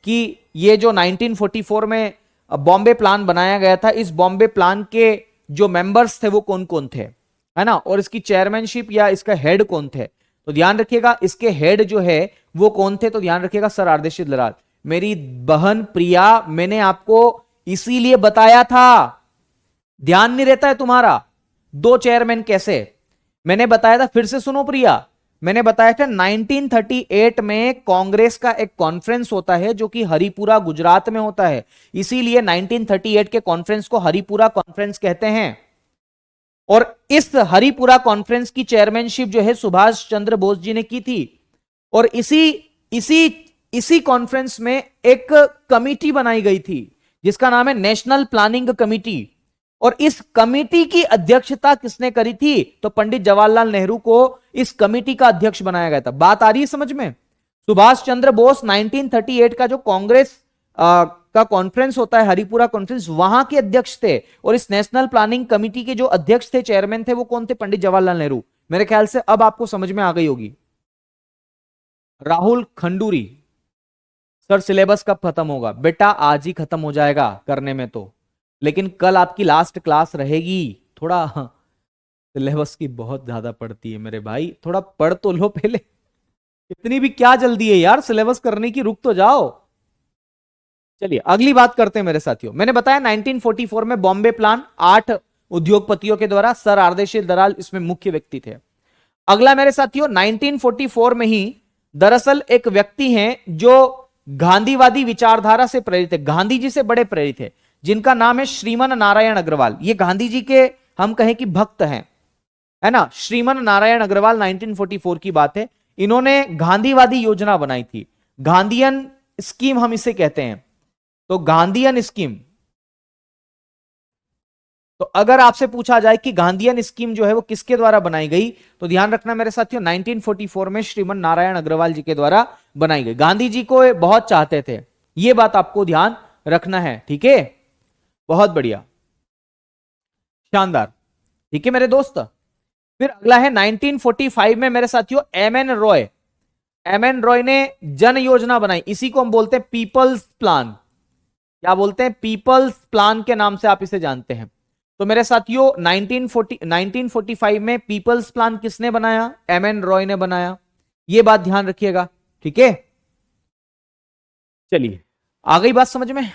Speaker 1: कि ये जो 1944 में बॉम्बे प्लान बनाया गया था, इस बॉम्बे प्लान के जो मेंबर्स थे वो कौन कौन थे, है ना, और इसकी चेयरमैनशिप या इसका हेड कौन थे। तो ध्यान रखिएगा, इसके हेड जो है वो कौन थे, तो ध्यान रखिएगा सर आर्देशिर दलाल। मेरी बहन प्रिया, मैंने आपको इसीलिए बताया था, ध्यान नहीं रहता है तुम्हारा, 2 चेयरमैन कैसे, मैंने बताया था, फिर से सुनो प्रिया, मैंने बताया था 1938 में कांग्रेस का एक कॉन्फ्रेंस होता है जो कि हरिपुरा गुजरात में होता है, इसीलिए 1938 के कॉन्फ्रेंस को हरिपुरा कॉन्फ्रेंस कहते हैं। और इस हरिपुरा कॉन्फ्रेंस की चेयरमैनशिप जो है सुभाष चंद्र बोस जी ने की थी। और इसी कॉन्फ्रेंस में एक कमिटी बनाई गई थी जिसका नाम है नेशनल प्लानिंग कमिटी। और इस कमिटी की अध्यक्षता किसने करी थी, तो पंडित जवाहरलाल नेहरू को इस कमिटी का अध्यक्ष बनाया गया था। बात आ रही है समझ में। सुभाष चंद्र बोस 1938 का जो कांग्रेस का कॉन्फ्रेंस होता है हरिपुरा कॉन्फ्रेंस, वहां के अध्यक्ष थे। और इस नेशनल प्लानिंग कमिटी के जो अध्यक्ष थे, चेयरमैन थे, वो कौन थे, पंडित जवाहरलाल नेहरू। मेरे ख्याल से अब आपको समझ में आ गई होगी। राहुल खंडूरी, सर सिलेबस कब खत्म होगा, बेटा आज ही खत्म हो जाएगा करने में तो, लेकिन कल आपकी लास्ट क्लास रहेगी। थोड़ा सिलेबस की बहुत ज्यादा पड़ती है मेरे भाई, थोड़ा पढ़ तो लो पहले, इतनी भी क्या जल्दी है यार सिलेबस करने की, रुक तो जाओ। चलिए अगली बात करते हैं मेरे साथियों। मैंने बताया 1944 में बॉम्बे प्लान 8 उद्योगपतियों के द्वारा, सर आर्देशिर दलाल इसमें मुख्य व्यक्ति थे। अगला मेरे साथियों 1944 में ही दरअसल एक व्यक्ति हैं जो गांधीवादी विचारधारा से प्रेरित है, गांधी जी से बड़े प्रेरित है, जिनका नाम है श्रीमन नारायण अग्रवाल। ये गांधी जी के हम कहें कि भक्त हैं, है ना। श्रीमन नारायण अग्रवाल 1944 की बात है। इन्होंने गांधीवादी योजना बनाई थी, गांधीयन स्कीम हम इसे कहते हैं। तो गांधीयन स्कीम, तो अगर आपसे पूछा जाए कि गांधीयन स्कीम जो है वो किसके द्वारा बनाई गई, तो ध्यान रखना मेरे साथियों 1944 में श्रीमन नारायण अग्रवाल जी के द्वारा बनाई गई। गांधी जी को बहुत चाहते थे, यह बात आपको ध्यान रखना है। ठीक है, बहुत बढ़िया, शानदार। ठीक है मेरे दोस्त। फिर अगला है 1945 में मेरे साथियों एमएन रॉय। एमएन रॉय ने जन योजना बनाई, इसी को हम बोलते हैं पीपल्स प्लान। क्या बोलते हैं, पीपल्स प्लान के नाम से आप इसे जानते हैं। तो मेरे साथियों 1945 में पीपल्स प्लान किसने बनाया, एमएन रॉय ने बनाया, यह बात ध्यान रखिएगा। ठीक है, चलिए आ गई बात समझ में।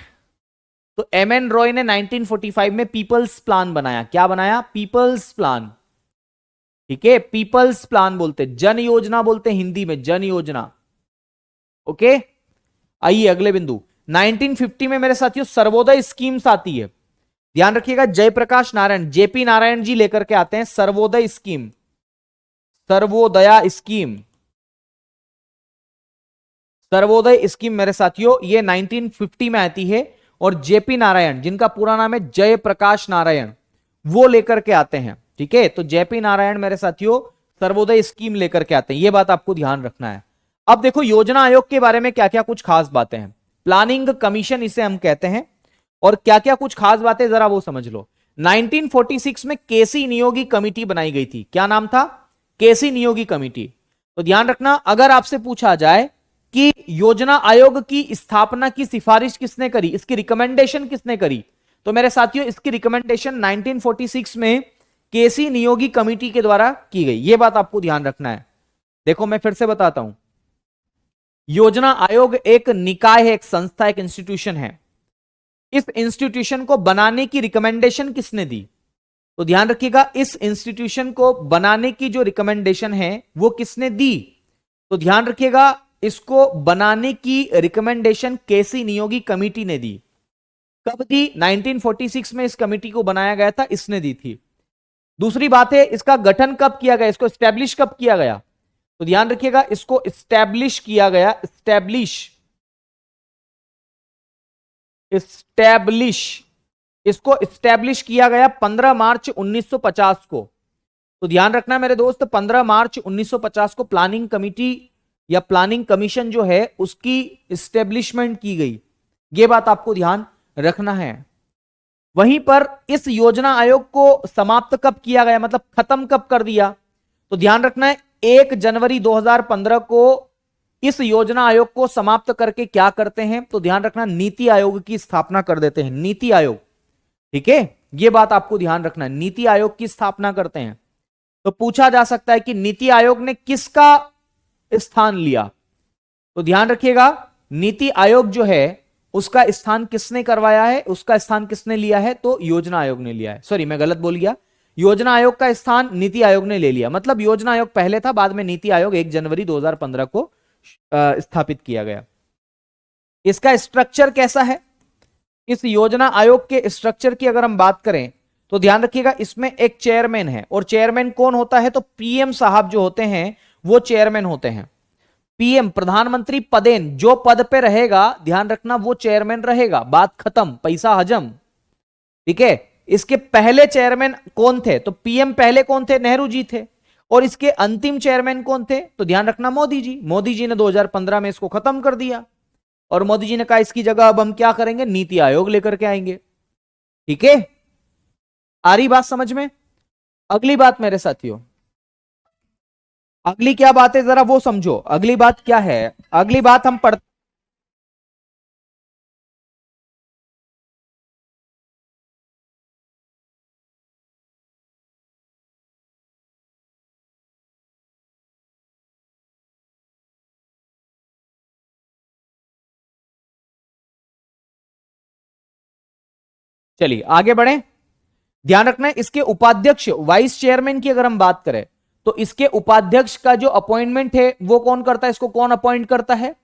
Speaker 1: तो एमएन रॉय ने 1945 में पीपल्स प्लान बनाया। क्या बनाया, पीपल्स प्लान। ठीक है, पीपल्स प्लान बोलते, जन योजना बोलते हिंदी में, जन योजना। ओके, आइए अगले बिंदु 1950 में मेरे साथियों सर्वोदय स्कीम्स आती है। ध्यान रखिएगा, जयप्रकाश नारायण, जेपी नारायण जी लेकर के आते हैं सर्वोदय स्कीम, सर्वोदया स्कीम। सर्वोदय स्कीम मेरे साथियों ये 1950 में आती है। और जेपी नारायण, जिनका पूरा नाम है जयप्रकाश नारायण, वो लेकर के आते हैं। ठीक है, तो जेपी नारायण मेरे साथियों सर्वोदय स्कीम लेकर के आते हैं, ये बात आपको ध्यान रखना है। अब देखो योजना आयोग के बारे में क्या क्या कुछ खास बातें हैं। प्लानिंग कमीशन इसे हम कहते हैं, और क्या क्या कुछ खास बातें जरा वो समझ लो। 1946 में केसी नियोगी कमेटी बनाई गई थी। क्या नाम था? केसी नियोगी कमेटी। तो ध्यान रखना, अगर आपसे पूछा जाए कि योजना आयोग की स्थापना की सिफारिश किसने करी, इसकी रिकमेंडेशन किसने करी, तो मेरे साथियों इसकी रिकमेंडेशन 1946 में केसी नियोगी कमेटी के द्वारा की गई। यह बात आपको ध्यान रखना है। देखो मैं फिर से बताता हूं, योजना आयोग एक निकाय है, एक संस्था, एक इंस्टीट्यूशन है। इस इंस्टीट्यूशन को बनाने की रिकमेंडेशन किसने दी? तो ध्यान रखिएगा, इस इंस्टीट्यूशन को बनाने की जो रिकमेंडेशन है वो किसने दी? तो ध्यान रखिएगा, इसको बनाने की रिकमेंडेशन केसी नियोगी कमेटी ने दी। कब दी? 1946 में इस कमेटी को बनाया गया था, इसने दी थी। दूसरी बात है, इसका गठन कब किया गया, इसको स्टैब्लिश कब किया गया? तो ध्यान रखिएगा, इसको स्टैब्लिश किया गया, इसको स्टैब्लिश किया गया 15 मार्च 1950 को। तो ध्यान रखना मेरे दोस्त, 15 मार्च 1950 को प्लानिंग कमेटी या प्लानिंग कमीशन जो है उसकी स्टैब्लिशमेंट की गई। यह बात आपको ध्यान रखना है। वहीं पर इस योजना आयोग को समाप्त कब किया गया, मतलब खत्म कब कर दिया? तो ध्यान रखना है, 1 जनवरी 2015 को इस योजना आयोग को समाप्त करके क्या करते हैं? तो ध्यान रखना, नीति आयोग की स्थापना कर देते हैं। नीति आयोग, ठीक है, यह बात आपको ध्यान रखना है, नीति आयोग की स्थापना करते हैं। तो पूछा जा सकता है कि नीति आयोग ने किसका स्थान लिया? तो ध्यान रखिएगा, नीति आयोग जो है उसका स्थान किसने करवाया है, उसका स्थान किसने लिया है? तो योजना आयोग ने लिया है। सॉरी, मैं गलत बोल गया, योजना आयोग का स्थान नीति आयोग ने ले लिया। मतलब योजना आयोग पहले था, बाद में नीति आयोग 1 जनवरी 2015 को स्थापित किया गया। इसका स्ट्रक्चर कैसा है? इस योजना आयोग के स्ट्रक्चर की अगर हम बात करें तो ध्यान रखिएगा, इसमें एक चेयरमैन है, और चेयरमैन कौन होता है? तो पीएम साहब जो होते हैं वो चेयरमैन होते हैं। पीएम, प्रधानमंत्री पदेन, जो पद पे रहेगा ध्यान रखना वो चेयरमैन रहेगा। बात खत्म, पैसा हजम। ठीक है, इसके पहले चेयरमैन कौन थे? तो पीएम पहले कौन थे? नेहरू जी थे। और इसके अंतिम चेयरमैन कौन थे? तो ध्यान रखना मोदी जी। मोदी जी ने 2015 में इसको खत्म कर दिया, और मोदी जी ने कहा इसकी जगह अब हम क्या करेंगे? नीति आयोग लेकर के आएंगे। ठीक है, आ रही बात समझ में? अगली बात मेरे साथियों, अगली क्या बात है जरा वो समझो। अगली बात क्या है? अगली बात हम पढ़ चलिए आगे बढ़े। ध्यान रखना है, इसके उपाध्यक्ष, वाइस चेयरमैन की अगर हम बात करें तो इसके उपाध्यक्ष का जो अपॉइंटमेंट है वो कौन करता है? इसको कौन अपॉइंट करता है?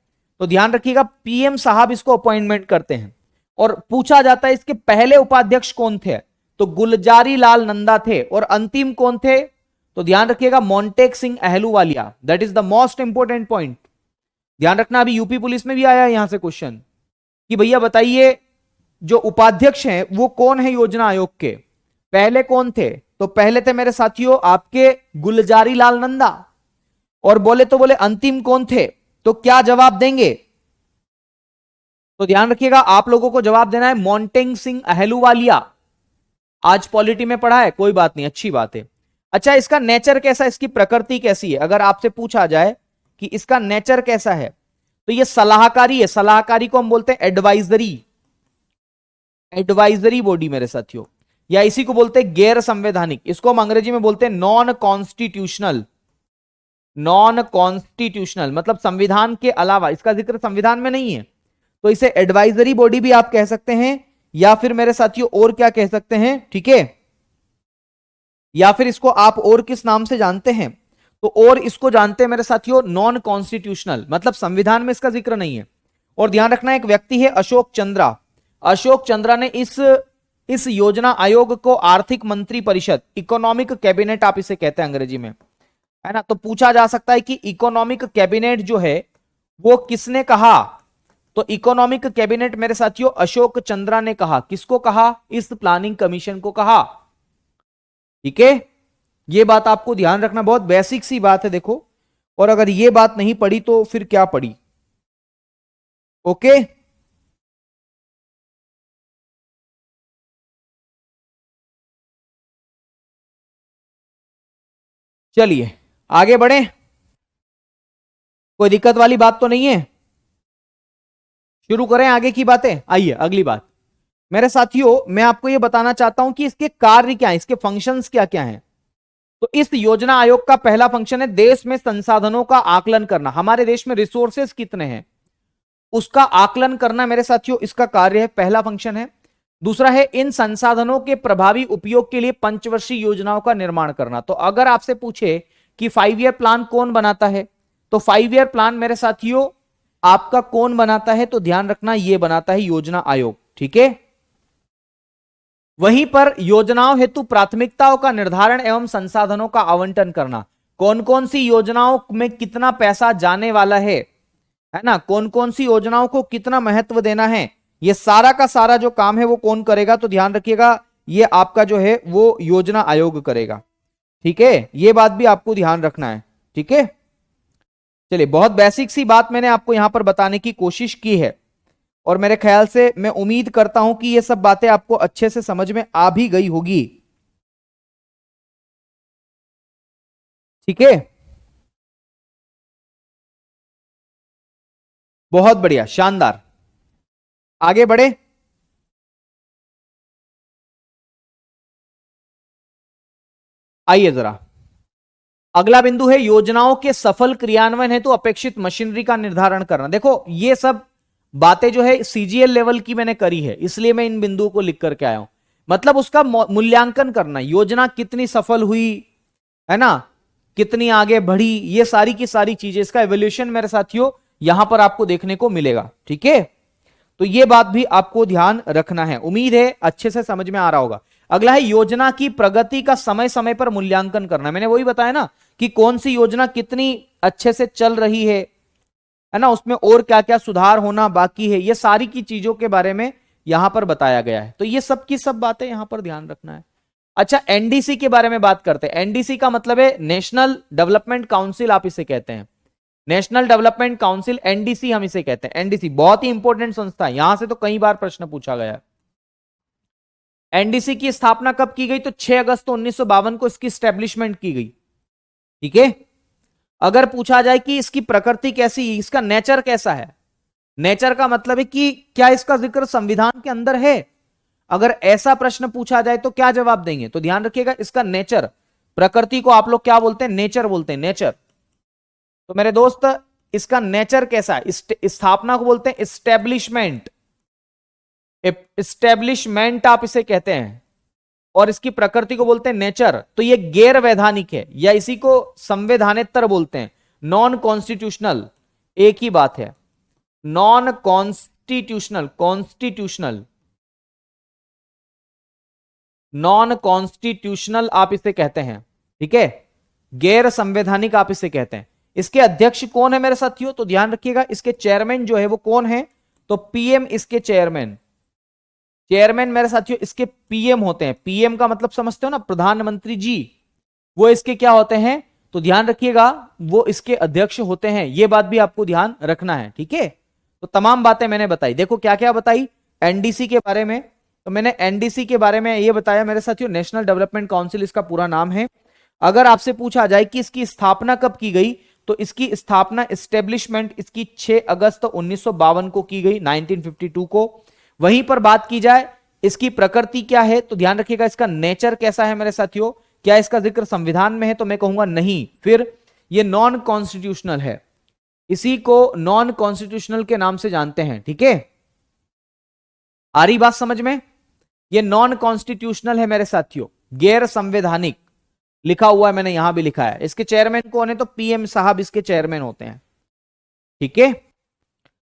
Speaker 1: तो ध्यान रखिएगा, पीएम साहब इसको अपॉइंटमेंट करते हैं। और पूछा जाता है इसके पहले उपाध्यक्ष कौन थे? तो गुलजारी लाल नंदा थे। और अंतिम कौन थे? तो ध्यान रखिएगा, Montek Singh Ahluwalia. That is the most important point. ध्यान रखना, अभी यूपी पुलिस में भी आया है यहां से क्वेश्चन कि भैया बताइए जो उपाध्यक्ष हैं वो कौन है योजना आयोग के? पहले कौन थे? तो पहले थे मेरे साथियों आपके गुलजारी लाल नंदा। और बोले तो बोले अंतिम कौन थे? तो क्या जवाब देंगे? तो ध्यान रखिएगा, आप लोगों को जवाब देना है मोंटेक सिंह अहलूवालिया। आज पॉलिटी में पढ़ा है, कोई बात नहीं, अच्छी बात है। अच्छा, इसका नेचर कैसा, इसकी प्रकृति कैसी है? अगर आपसे पूछा जाए कि इसका नेचर कैसा है, तो ये सलाहकारी है। सलाहकारी को हम बोलते हैं एडवाइजरी बॉडी मेरे साथियों, या इसी को बोलते हैं गैर संवैधानिक। इसको हम अंग्रेजी में बोलते हैं नॉन कॉन्स्टिट्यूशनल। मतलब संविधान के अलावा, इसका जिक्र संविधान में नहीं है, तो इसे एडवाइजरी बॉडी भी आप कह सकते हैं, या फिर मेरे साथियों और क्या कह सकते हैं? ठीक है, या फिर इसको आप और किस नाम से जानते हैं? तो और इसको जानते हैं मेरे साथियों नॉन कॉन्स्टिट्यूशनल, मतलब संविधान में इसका जिक्र नहीं है। और ध्यान रखना, एक व्यक्ति है अशोक चंद्रा। अशोक चंद्रा ने इस योजना आयोग को आर्थिक मंत्री परिषद, इकोनॉमिक कैबिनेट आप इसे कहते हैं अंग्रेजी में, है ना? तो पूछा जा सकता है कि इकोनॉमिक कैबिनेट जो है वो किसने कहा? तो इकोनॉमिक कैबिनेट मेरे साथियों अशोक चंद्रा ने कहा। किसको कहा? इस प्लानिंग कमीशन को कहा। ठीक है, ये बात आपको ध्यान रखना, बहुत बेसिक सी बात है देखो, और अगर ये बात नहीं पढ़ी तो फिर क्या पढ़ी। ओके, चलिए आगे बढ़े, कोई दिक्कत वाली बात तो नहीं है, शुरू करें आगे की बातें। आइए अगली बात मेरे साथियों, मैं आपको यह बताना चाहता हूं कि इसके कार्य क्या है, इसके फंक्शंस क्या क्या हैं। तो इस योजना आयोग का पहला फंक्शन है देश में संसाधनों का आकलन करना, हमारे देश में रिसोर्सेस कितने हैं उसका आकलन करना मेरे साथियों, इसका कार्य है, पहला फंक्शन है। दूसरा है इन संसाधनों के प्रभावी उपयोग के लिए पंचवर्षीय योजनाओं का निर्माण करना। तो अगर आपसे पूछे कि 5 ईयर प्लान कौन बनाता है, तो 5 ईयर प्लान मेरे साथियों आपका कौन बनाता है, तो ध्यान रखना ये बनाता है योजना आयोग। ठीक है, वहीं पर योजनाओं हेतु प्राथमिकताओं का निर्धारण एवं संसाधनों का आवंटन करना, कौन कौन सी योजनाओं में कितना पैसा जाने वाला है ना, कौन कौन सी योजनाओं को कितना महत्व देना है, ये सारा का सारा जो काम है वो कौन करेगा, तो ध्यान रखिएगा ये आपका जो है वो योजना आयोग करेगा। ठीक है, ये बात भी आपको ध्यान रखना है। ठीक है, चलिए बहुत बेसिक सी बात मैंने आपको यहां पर बताने की कोशिश की है, और मेरे ख्याल से मैं उम्मीद करता हूं कि ये सब बातें आपको अच्छे से समझ में आ भी गई होगी। ठीक है, बहुत बढ़िया, शानदार, आगे बढ़े। आइए जरा, अगला बिंदु है योजनाओं के सफल क्रियान्वयन हेतु अपेक्षित मशीनरी का निर्धारण करना। देखो ये सब बातें जो है सीजीएल लेवल की मैंने करी है, इसलिए मैं इन बिंदुओं को लिख करके आया हूं। मतलब उसका मूल्यांकन करना, योजना कितनी सफल हुई है ना, कितनी आगे बढ़ी, ये सारी की सारी चीजें, इसका एवोल्यूशन मेरे साथियों यहां पर आपको देखने को मिलेगा। ठीक है, तो ये बात भी आपको ध्यान रखना है, उम्मीद है अच्छे से समझ में आ रहा होगा। अगला है योजना की प्रगति का समय समय पर मूल्यांकन करना। मैंने वही बताया ना कि कौन सी योजना कितनी अच्छे से चल रही है ना, उसमें और क्या क्या सुधार होना बाकी है, ये सारी की चीजों के बारे में यहां पर बताया गया है। तो ये सब की सब बातें यहां पर ध्यान रखना है। अच्छा, एनडीसी के बारे में बात करते हैं। एनडीसी का मतलब है नेशनल डेवलपमेंट काउंसिल, आप इसे कहते हैं नेशनल डेवलपमेंट काउंसिल, एनडीसी हम इसे कहते हैं। एनडीसी बहुत ही इंपॉर्टेंट संस्था है, यहां से तो कई बार प्रश्न पूछा गया है। एनडीसी की स्थापना कब की गई, तो 6 अगस्त 1952 को इसकी स्टैब्लिशमेंट की गई। ठीक है, अगर पूछा जाए कि इसकी प्रकृति कैसी, इसका नेचर कैसा है, नेचर का मतलब है कि क्या इसका जिक्र संविधान के अंदर है, अगर ऐसा प्रश्न पूछा जाए तो क्या जवाब देंगे, तो ध्यान रखिएगा इसका नेचर, प्रकृति को आप लोग क्या बोलते हैं, नेचर बोलते हैं, नेचर। तो मेरे दोस्त इसका नेचर कैसा है, स्थापना को बोलते हैं एस्टेब्लिशमेंट, एस्टेब्लिशमेंट आप इसे कहते हैं, और इसकी प्रकृति को बोलते हैं नेचर। तो ये गैर वैधानिक है, या इसी को संवैधानेतर बोलते हैं, नॉन कॉन्स्टिट्यूशनल, एक ही बात है, non constitutional, constitutional, non constitutional आप इसे कहते हैं। ठीक है, गैर संवैधानिक आप इसे कहते हैं। इसके अध्यक्ष कौन है मेरे साथियों, तो ध्यान रखिएगा इसके चेयरमैन जो है वो कौन है, तो पीएम इसके चेयरमैन, चेयरमैन मेरे साथियों इसके पीएम होते हैं। पीएम का मतलब समझते हो ना, प्रधानमंत्री जी, वो इसके क्या होते हैं, तो ध्यान रखिएगा वो इसके अध्यक्ष होते हैं, ये बात भी आपको ध्यान रखना है। ठीक है, तो तमाम बातें मैंने बताई, देखो क्या क्या बताई एनडीसी के बारे में। तो मैंने एनडीसी के बारे में ये बताया मेरे साथियों, नेशनल डेवलपमेंट काउंसिल इसका पूरा नाम है। अगर आपसे पूछा जाए कि इसकी स्थापना कब की गई, तो इसकी स्थापना, एस्टेब्लिशमेंट इसकी 6 अगस्त 1952 को की गई, 1952 को। वहीं पर बात की जाए इसकी प्रकृति क्या है, तो ध्यान रखिएगा इसका नेचर कैसा है मेरे साथियों, क्या इसका जिक्र संविधान में है, तो मैं कहूंगा नहीं। फिर ये नॉन कॉन्स्टिट्यूशनल है, इसी को नॉन कॉन्स्टिट्यूशनल के नाम से जानते हैं। ठीक है, आ रही बात समझ में, ये नॉन कॉन्स्टिट्यूशनल है मेरे साथियों, गैर संवैधानिक लिखा हुआ है, मैंने यहां भी लिखा है। इसके चेयरमैन कौन है, तो पीएम साहब इसके चेयरमैन होते हैं। ठीक है,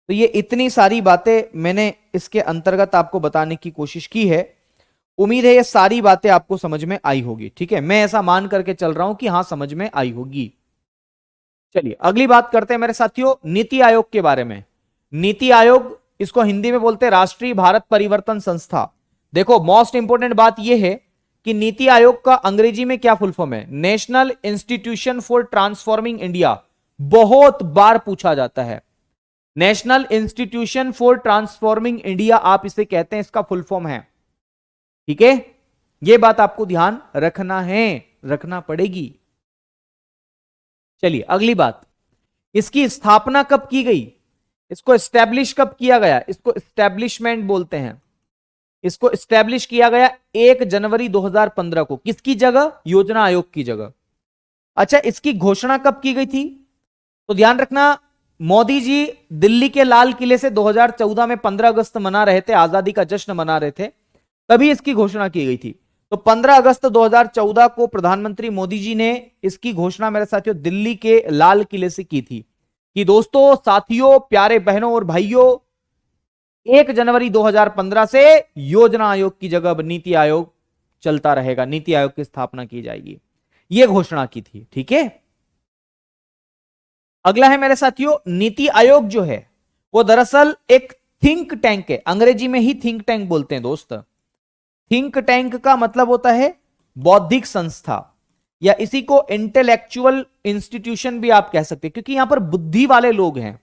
Speaker 1: तो ये इतनी सारी बातें मैंने इसके अंतर्गत आपको बताने की कोशिश की है, उम्मीद है ये सारी बातें आपको समझ में आई होगी। ठीक है, मैं ऐसा मान करके चल रहा हूं कि हां समझ में आई होगी। चलिए अगली बात करते हैं मेरे साथियों नीति आयोग के बारे में। नीति आयोग, इसको हिंदी में बोलते हैं राष्ट्रीय भारत परिवर्तन संस्था। देखो मोस्ट इंपोर्टेंट बात यह है कि नीति आयोग का अंग्रेजी में क्या फुल फॉर्म है? National institution for transforming India. बहुत बार पूछा जाता है। National institution for transforming India आप इसे कहते हैं, इसका फुल फॉर्म है। ठीक है, यह बात आपको ध्यान रखना है, रखना पड़ेगी। चलिए अगली बात, इसकी स्थापना कब की गई? इसको एस्टैब्लिश कब किया गया? इसको एस्टैब्लिशमेंट बोलते हैं। इसको एस्टैब्लिश किया गया 1 जनवरी 2015 को। किसकी जगह? योजना आयोग की जगह। अच्छा, इसकी घोषणा कब की गई थी? तो ध्यान रखना, मोदी जी दिल्ली के लाल किले से 2014 में 15 अगस्त मना रहे थे, आजादी का जश्न मना रहे थे, तभी इसकी घोषणा की गई थी। तो 15 अगस्त 2014 को प्रधानमंत्री मोदी जी ने इसकी घोषणा मेरे साथियों दिल्ली के लाल किले से की थी कि दोस्तों, साथियों, प्यारे बहनों और भाइयों, 1 जनवरी 2015 से योजना आयोग की जगह नीति आयोग चलता रहेगा, नीति आयोग की स्थापना की जाएगी। यह घोषणा की थी। ठीक है, अगला है मेरे साथियों, नीति आयोग जो है वो दरअसल एक थिंक टैंक है। अंग्रेजी में ही थिंक टैंक बोलते हैं दोस्त। थिंक टैंक का मतलब होता है बौद्धिक संस्था, या इसी को इंटेलेक्चुअल इंस्टीट्यूशन भी आप कह सकते हैं, क्योंकि यहां पर बुद्धि वाले लोग हैं,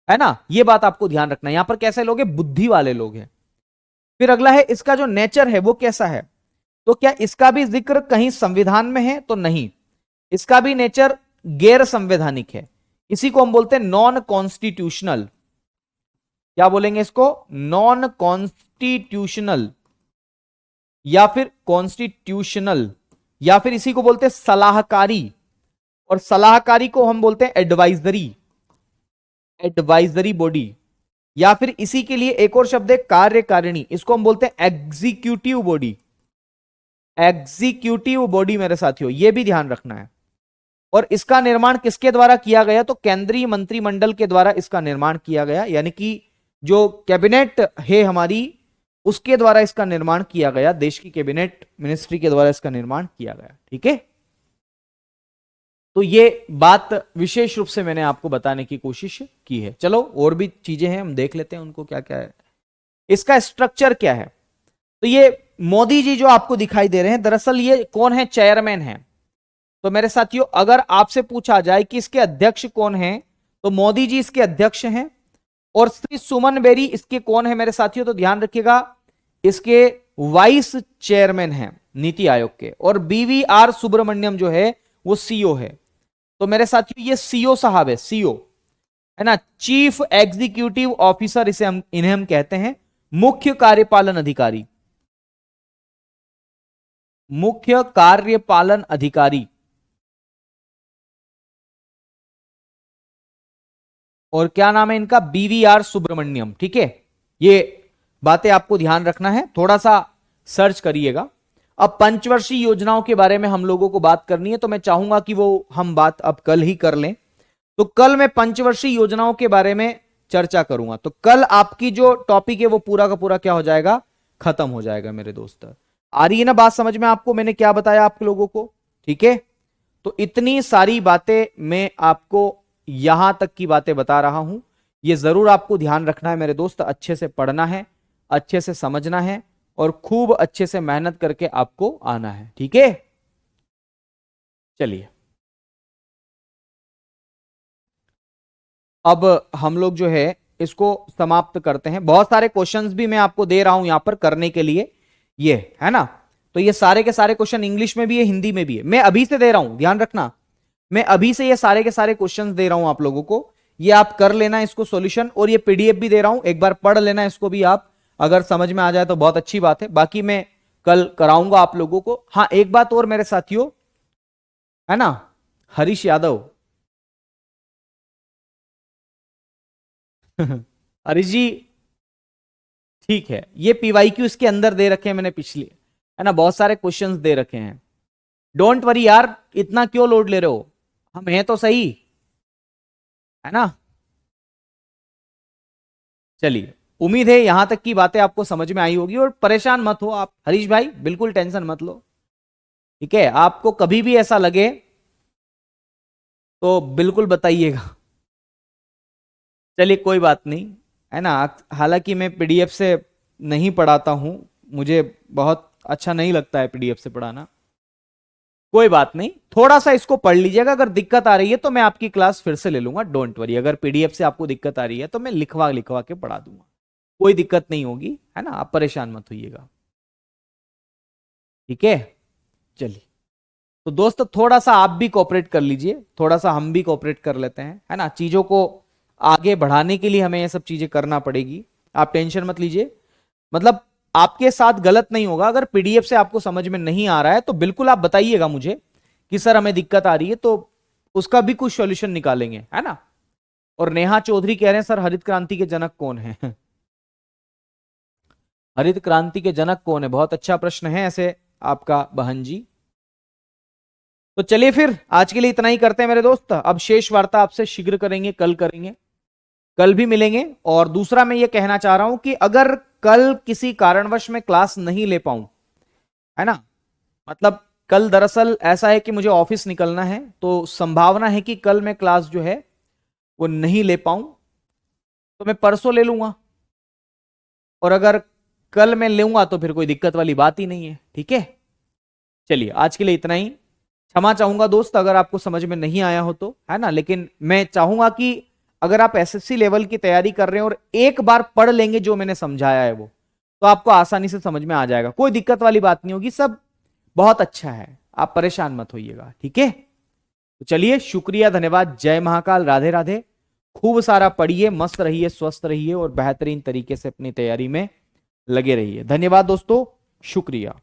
Speaker 1: है ना। यह बात आपको ध्यान रखना है, यहां पर कैसे लोग हैं? बुद्धि वाले लोग हैं। फिर अगला है, इसका जो नेचर है वो कैसा है? तो क्या इसका भी जिक्र कहीं संविधान में है? तो नहीं, इसका भी नेचर गैर संवैधानिक है। इसी को हम बोलते हैं नॉन कॉन्स्टिट्यूशनल। क्या बोलेंगे इसको? नॉन कॉन्स्टिट्यूशनल, या फिर कॉन्स्टिट्यूशनल, या फिर इसी को बोलते हैं सलाहकारी, और सलाहकारी को हम बोलते हैं एडवाइजरी, एडवाइजरी बॉडी, या फिर इसी के लिए एक और शब्द है कार्यकारिणी, इसको हम बोलते हैं एग्जीक्यूटिव बॉडी। एग्जीक्यूटिव बॉडी मेरे साथियों, यह भी ध्यान रखना है। और इसका निर्माण किसके द्वारा किया गया? तो केंद्रीय मंत्रिमंडल के द्वारा इसका निर्माण किया गया, यानी कि जो कैबिनेट है हमारी, उसके द्वारा इसका निर्माण किया गया, देश की कैबिनेट मिनिस्ट्री के द्वारा इसका निर्माण किया गया। ठीक है, तो ये बात विशेष रूप से मैंने आपको बताने की कोशिश की है। चलो और भी चीजें हैं, हम देख लेते हैं उनको क्या क्या है। इसका स्ट्रक्चर क्या है? तो ये मोदी जी जो आपको दिखाई दे रहे हैं, दरअसल ये कौन है? चेयरमैन है। तो मेरे साथियों, अगर आपसे पूछा जाए कि इसके अध्यक्ष कौन है, तो मोदी जी इसके अध्यक्ष हैं। और श्री सुमन बेरी इसके कौन है मेरे साथियों? तो ध्यान रखिएगा, इसके वाइस चेयरमैन हैं नीति आयोग के। और BVR सुब्रमण्यम जो है वो सीओ है। तो मेरे साथियों, ये सीओ साहब है, सीओ है ना, चीफ एग्जीक्यूटिव ऑफिसर इन्हें हम कहते हैं, मुख्य कार्यपालन अधिकारी, मुख्य कार्यपालन अधिकारी। और क्या नाम है इनका? BVR सुब्रमण्यम। ठीक है, ये बातें आपको ध्यान रखना है, थोड़ा सा सर्च करिएगा। अब पंचवर्षीय योजनाओं के बारे में हम लोगों को बात करनी है, तो मैं चाहूंगा कि वो हम बात अब कल ही कर लें। तो कल मैं पंचवर्षीय योजनाओं के बारे में चर्चा करूंगा। तो कल आपकी जो टॉपिक है वो पूरा का पूरा क्या हो जाएगा? खत्म हो जाएगा मेरे दोस्त। आ रही है ना बात समझ में आपको, मैंने क्या बताया आप लोगों को? ठीक है, तो इतनी सारी बातें मैं आपको यहां तक की बातें बता रहा हूं, ये जरूर आपको ध्यान रखना है मेरे दोस्त। अच्छे से पढ़ना है, अच्छे से समझना है, और खूब अच्छे से मेहनत करके आपको आना है। ठीक है, चलिए अब हम लोग जो है इसको समाप्त करते हैं। बहुत सारे क्वेश्चंस भी मैं आपको दे रहा हूं यहां पर करने के लिए, ये है ना। तो ये सारे के सारे क्वेश्चन इंग्लिश में भी है, हिंदी में भी है, मैं अभी से दे रहा हूं, ध्यान रखना। मैं अभी से ये सारे के सारे क्वेश्चंस दे रहा हूं आप लोगों को, ये आप कर लेना इसको सॉल्यूशन। और ये PDF भी दे रहा हूं, एक बार पढ़ लेना इसको भी आप, अगर समझ में आ जाए तो बहुत अच्छी बात है, बाकी मैं कल कराऊंगा आप लोगों को। हाँ, एक बात और मेरे साथियों, है ना, हरीश यादव हरीश जी, ठीक है, ये PYQ इसके अंदर दे रखे हैं मैंने पिछले, है ना, बहुत सारे क्वेश्चंस दे रखे हैं। डोंट वरी यार, इतना क्यों लोड ले रहे हो, हम हैं तो सही, है ना। चलिए, उम्मीद है यहां तक की बातें आपको समझ में आई होगी। और परेशान मत हो आप हरीश भाई, बिल्कुल टेंशन मत लो। ठीक है, आपको कभी भी ऐसा लगे तो बिल्कुल बताइएगा। चलिए कोई बात नहीं, है ना। हालांकि मैं PDF से नहीं पढ़ाता हूं, मुझे बहुत अच्छा नहीं लगता है पीडीएफ से पढ़ाना, कोई बात नहीं, थोड़ा सा इसको पढ़ लीजिएगा। अगर दिक्कत आ रही है तो मैं आपकी क्लास फिर से ले लूंगा, डोंट वरी। अगर पीडीएफ से आपको दिक्कत आ रही है तो मैं लिखवा लिखवा के पढ़ा दूंगा, कोई दिक्कत नहीं होगी, है ना, आप परेशान मत होइएगा, ठीक है। चलिए, तो दोस्त थोड़ा सा आप भी कोऑपरेट कर लीजिए, थोड़ा सा हम भी कोऑपरेट कर लेते हैं, है ना। चीजों को आगे बढ़ाने के लिए हमें ये सब चीजें करना पड़ेगी, आप टेंशन मत लीजिए। मतलब आपके साथ गलत नहीं होगा, अगर पीडीएफ से आपको समझ में नहीं आ रहा है तो बिल्कुल आप बताइएगा मुझे कि सर हमें दिक्कत आ रही है, तो उसका भी कुछ सॉल्यूशन निकालेंगे, है ना। और नेहा चौधरी कह रहे हैं सर हरित क्रांति के जनक कौन है? हरित क्रांति के जनक कौन है, बहुत अच्छा प्रश्न है ऐसे आपका बहन जी। तो चलिए फिर आज के लिए इतना ही करते हैं मेरे दोस्त, अब शेष वार्ता आपसे शीघ्र करेंगे, कल करेंगे, कल भी मिलेंगे। और दूसरा मैं ये कहना चाह रहा हूं कि अगर कल किसी कारणवश मैं क्लास नहीं ले पाऊं, है ना, मतलब कल दरअसल ऐसा है कि मुझे ऑफिस निकलना है, तो संभावना है कि कल मैं क्लास जो है वो नहीं ले पाऊं, तो मैं परसों ले लूंगा। और अगर कल मैं लूंगा तो फिर कोई दिक्कत वाली बात ही नहीं है, ठीक है। चलिए आज के लिए इतना ही, क्षमा चाहूंगा दोस्त अगर आपको समझ में नहीं आया हो तो, है ना। लेकिन मैं चाहूंगा कि अगर आप एसएससी लेवल की तैयारी कर रहे हैं और एक बार पढ़ लेंगे जो मैंने समझाया है वो, तो आपको आसानी से समझ में आ जाएगा, कोई दिक्कत वाली बात नहीं होगी, सब बहुत अच्छा है, आप परेशान मत होइएगा, ठीक है। तो चलिए, शुक्रिया, धन्यवाद, जय महाकाल, राधे राधे। खूब सारा पढ़िए, मस्त रहिए, स्वस्थ रहिए और बेहतरीन तरीके से अपनी तैयारी में लगे रहिए। धन्यवाद दोस्तों, शुक्रिया।